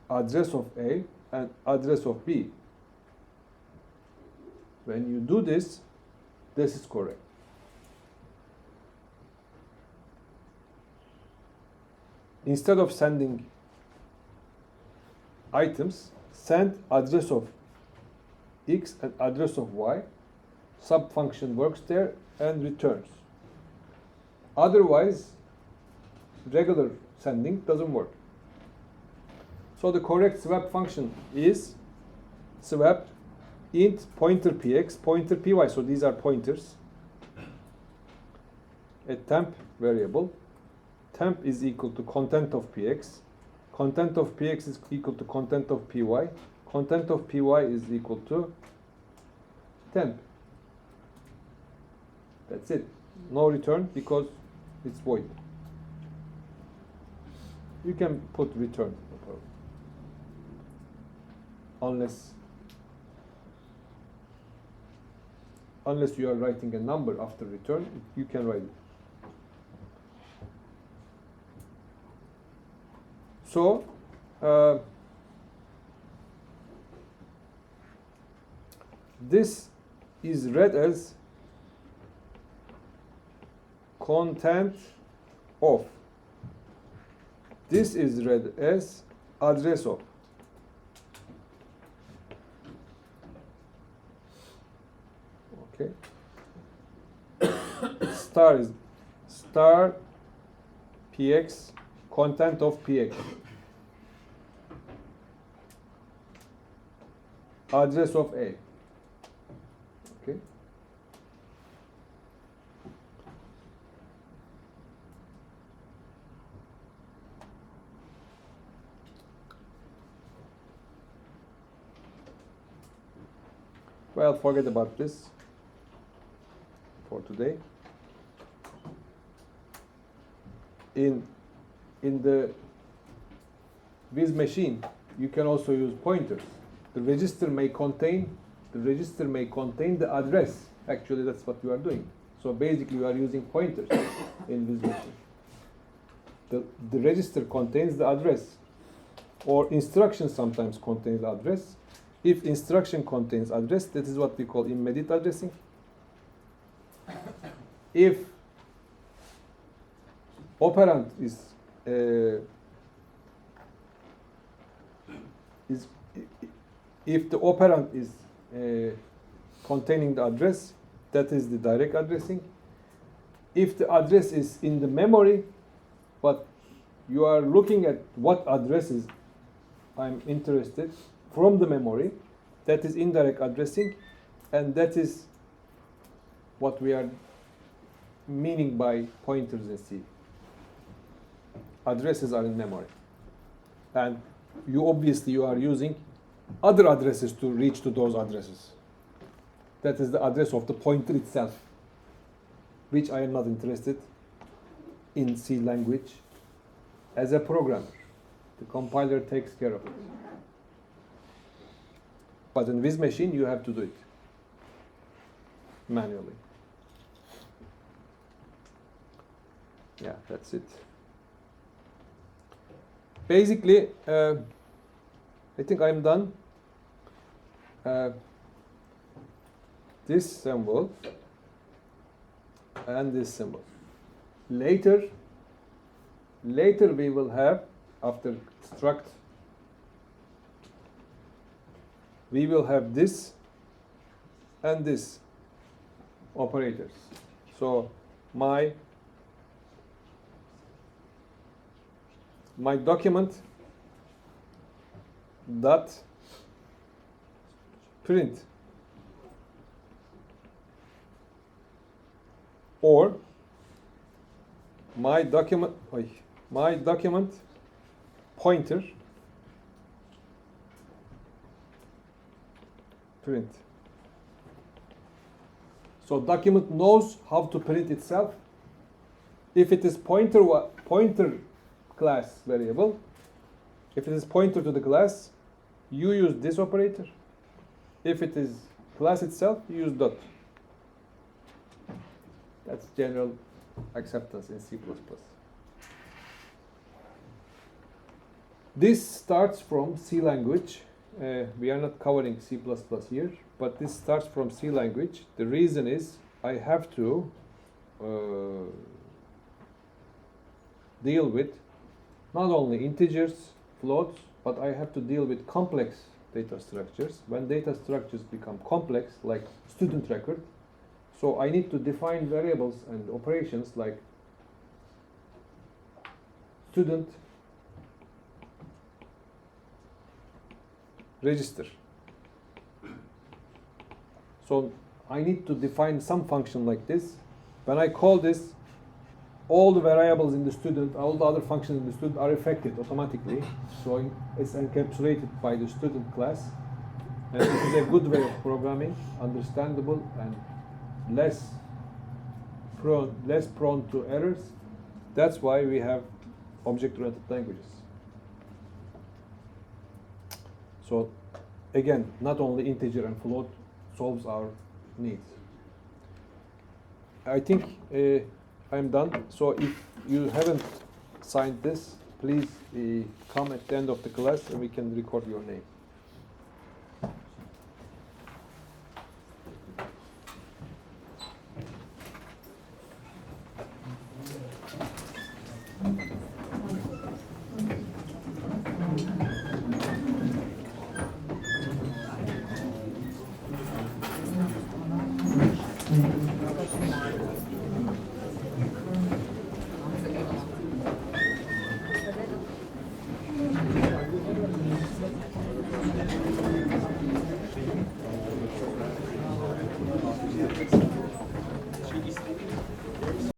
address of A and address of B. When you do this, this is correct. Instead of sending items, send address of X and address of Y. Sub function works there and returns. Otherwise, regular sending doesn't work. So the correct swap function is swap int pointer px, pointer py. So these are pointers. A temp variable. Temp is equal to content of px. Content of px is equal to content of py. Content of py is equal to temp. That's it. No return because it's void. You can put return, no problem. unless you are writing a number after return, you can write it. So this is read as content of. This is read as address of. Okay. Star px, content of px. Address of A. Okay. Well, forget about this for today. In the Viz machine, you can also use pointers. The register may contain the address. Actually, that's what you are doing. So basically, you are using pointers in Viz machine. The register contains the address, or instruction sometimes contains the address. If instruction contains address, that is what we call embedded addressing. If operand is if the operand is containing the address, that is the direct addressing. If the address is in the memory, but you are looking at what addresses I'm interested from the memory, that is indirect addressing, and that is what we are meaning by pointers in C. Addresses are in memory, and you are using other addresses to reach to those addresses. That is the address of the pointer itself, which I am not interested in C language as a programmer. The compiler takes care of it. But in Viz machine, you have to do it manually. Yeah, that's it. Basically, I think I'm done. This symbol and this symbol. Later we will have, after struct, we will have this and this operators. So my document dot print, or my document pointer print. So document knows how to print itself. If it is pointer class variable, if it is pointer to the class, you use this operator. If it is class itself, you use dot. That's general acceptance in C++. This starts from C language. We are not covering C++ here, but this starts from C language. The reason is I have to deal with not only integers, floats, but I have to deal with complex data structures. When data structures become complex, like student record, so I need to define variables and operations like student register. So I need to define some function like this. When I call this, all the variables in the student, all the other functions in the student are affected automatically. So it's encapsulated by the student class. And this is a good way of programming, understandable and less prone to errors. That's why we have object-oriented languages. So again, not only integer and float solves our needs. I think I'm done. So if you haven't signed this, please come at the end of the class and we can record your name.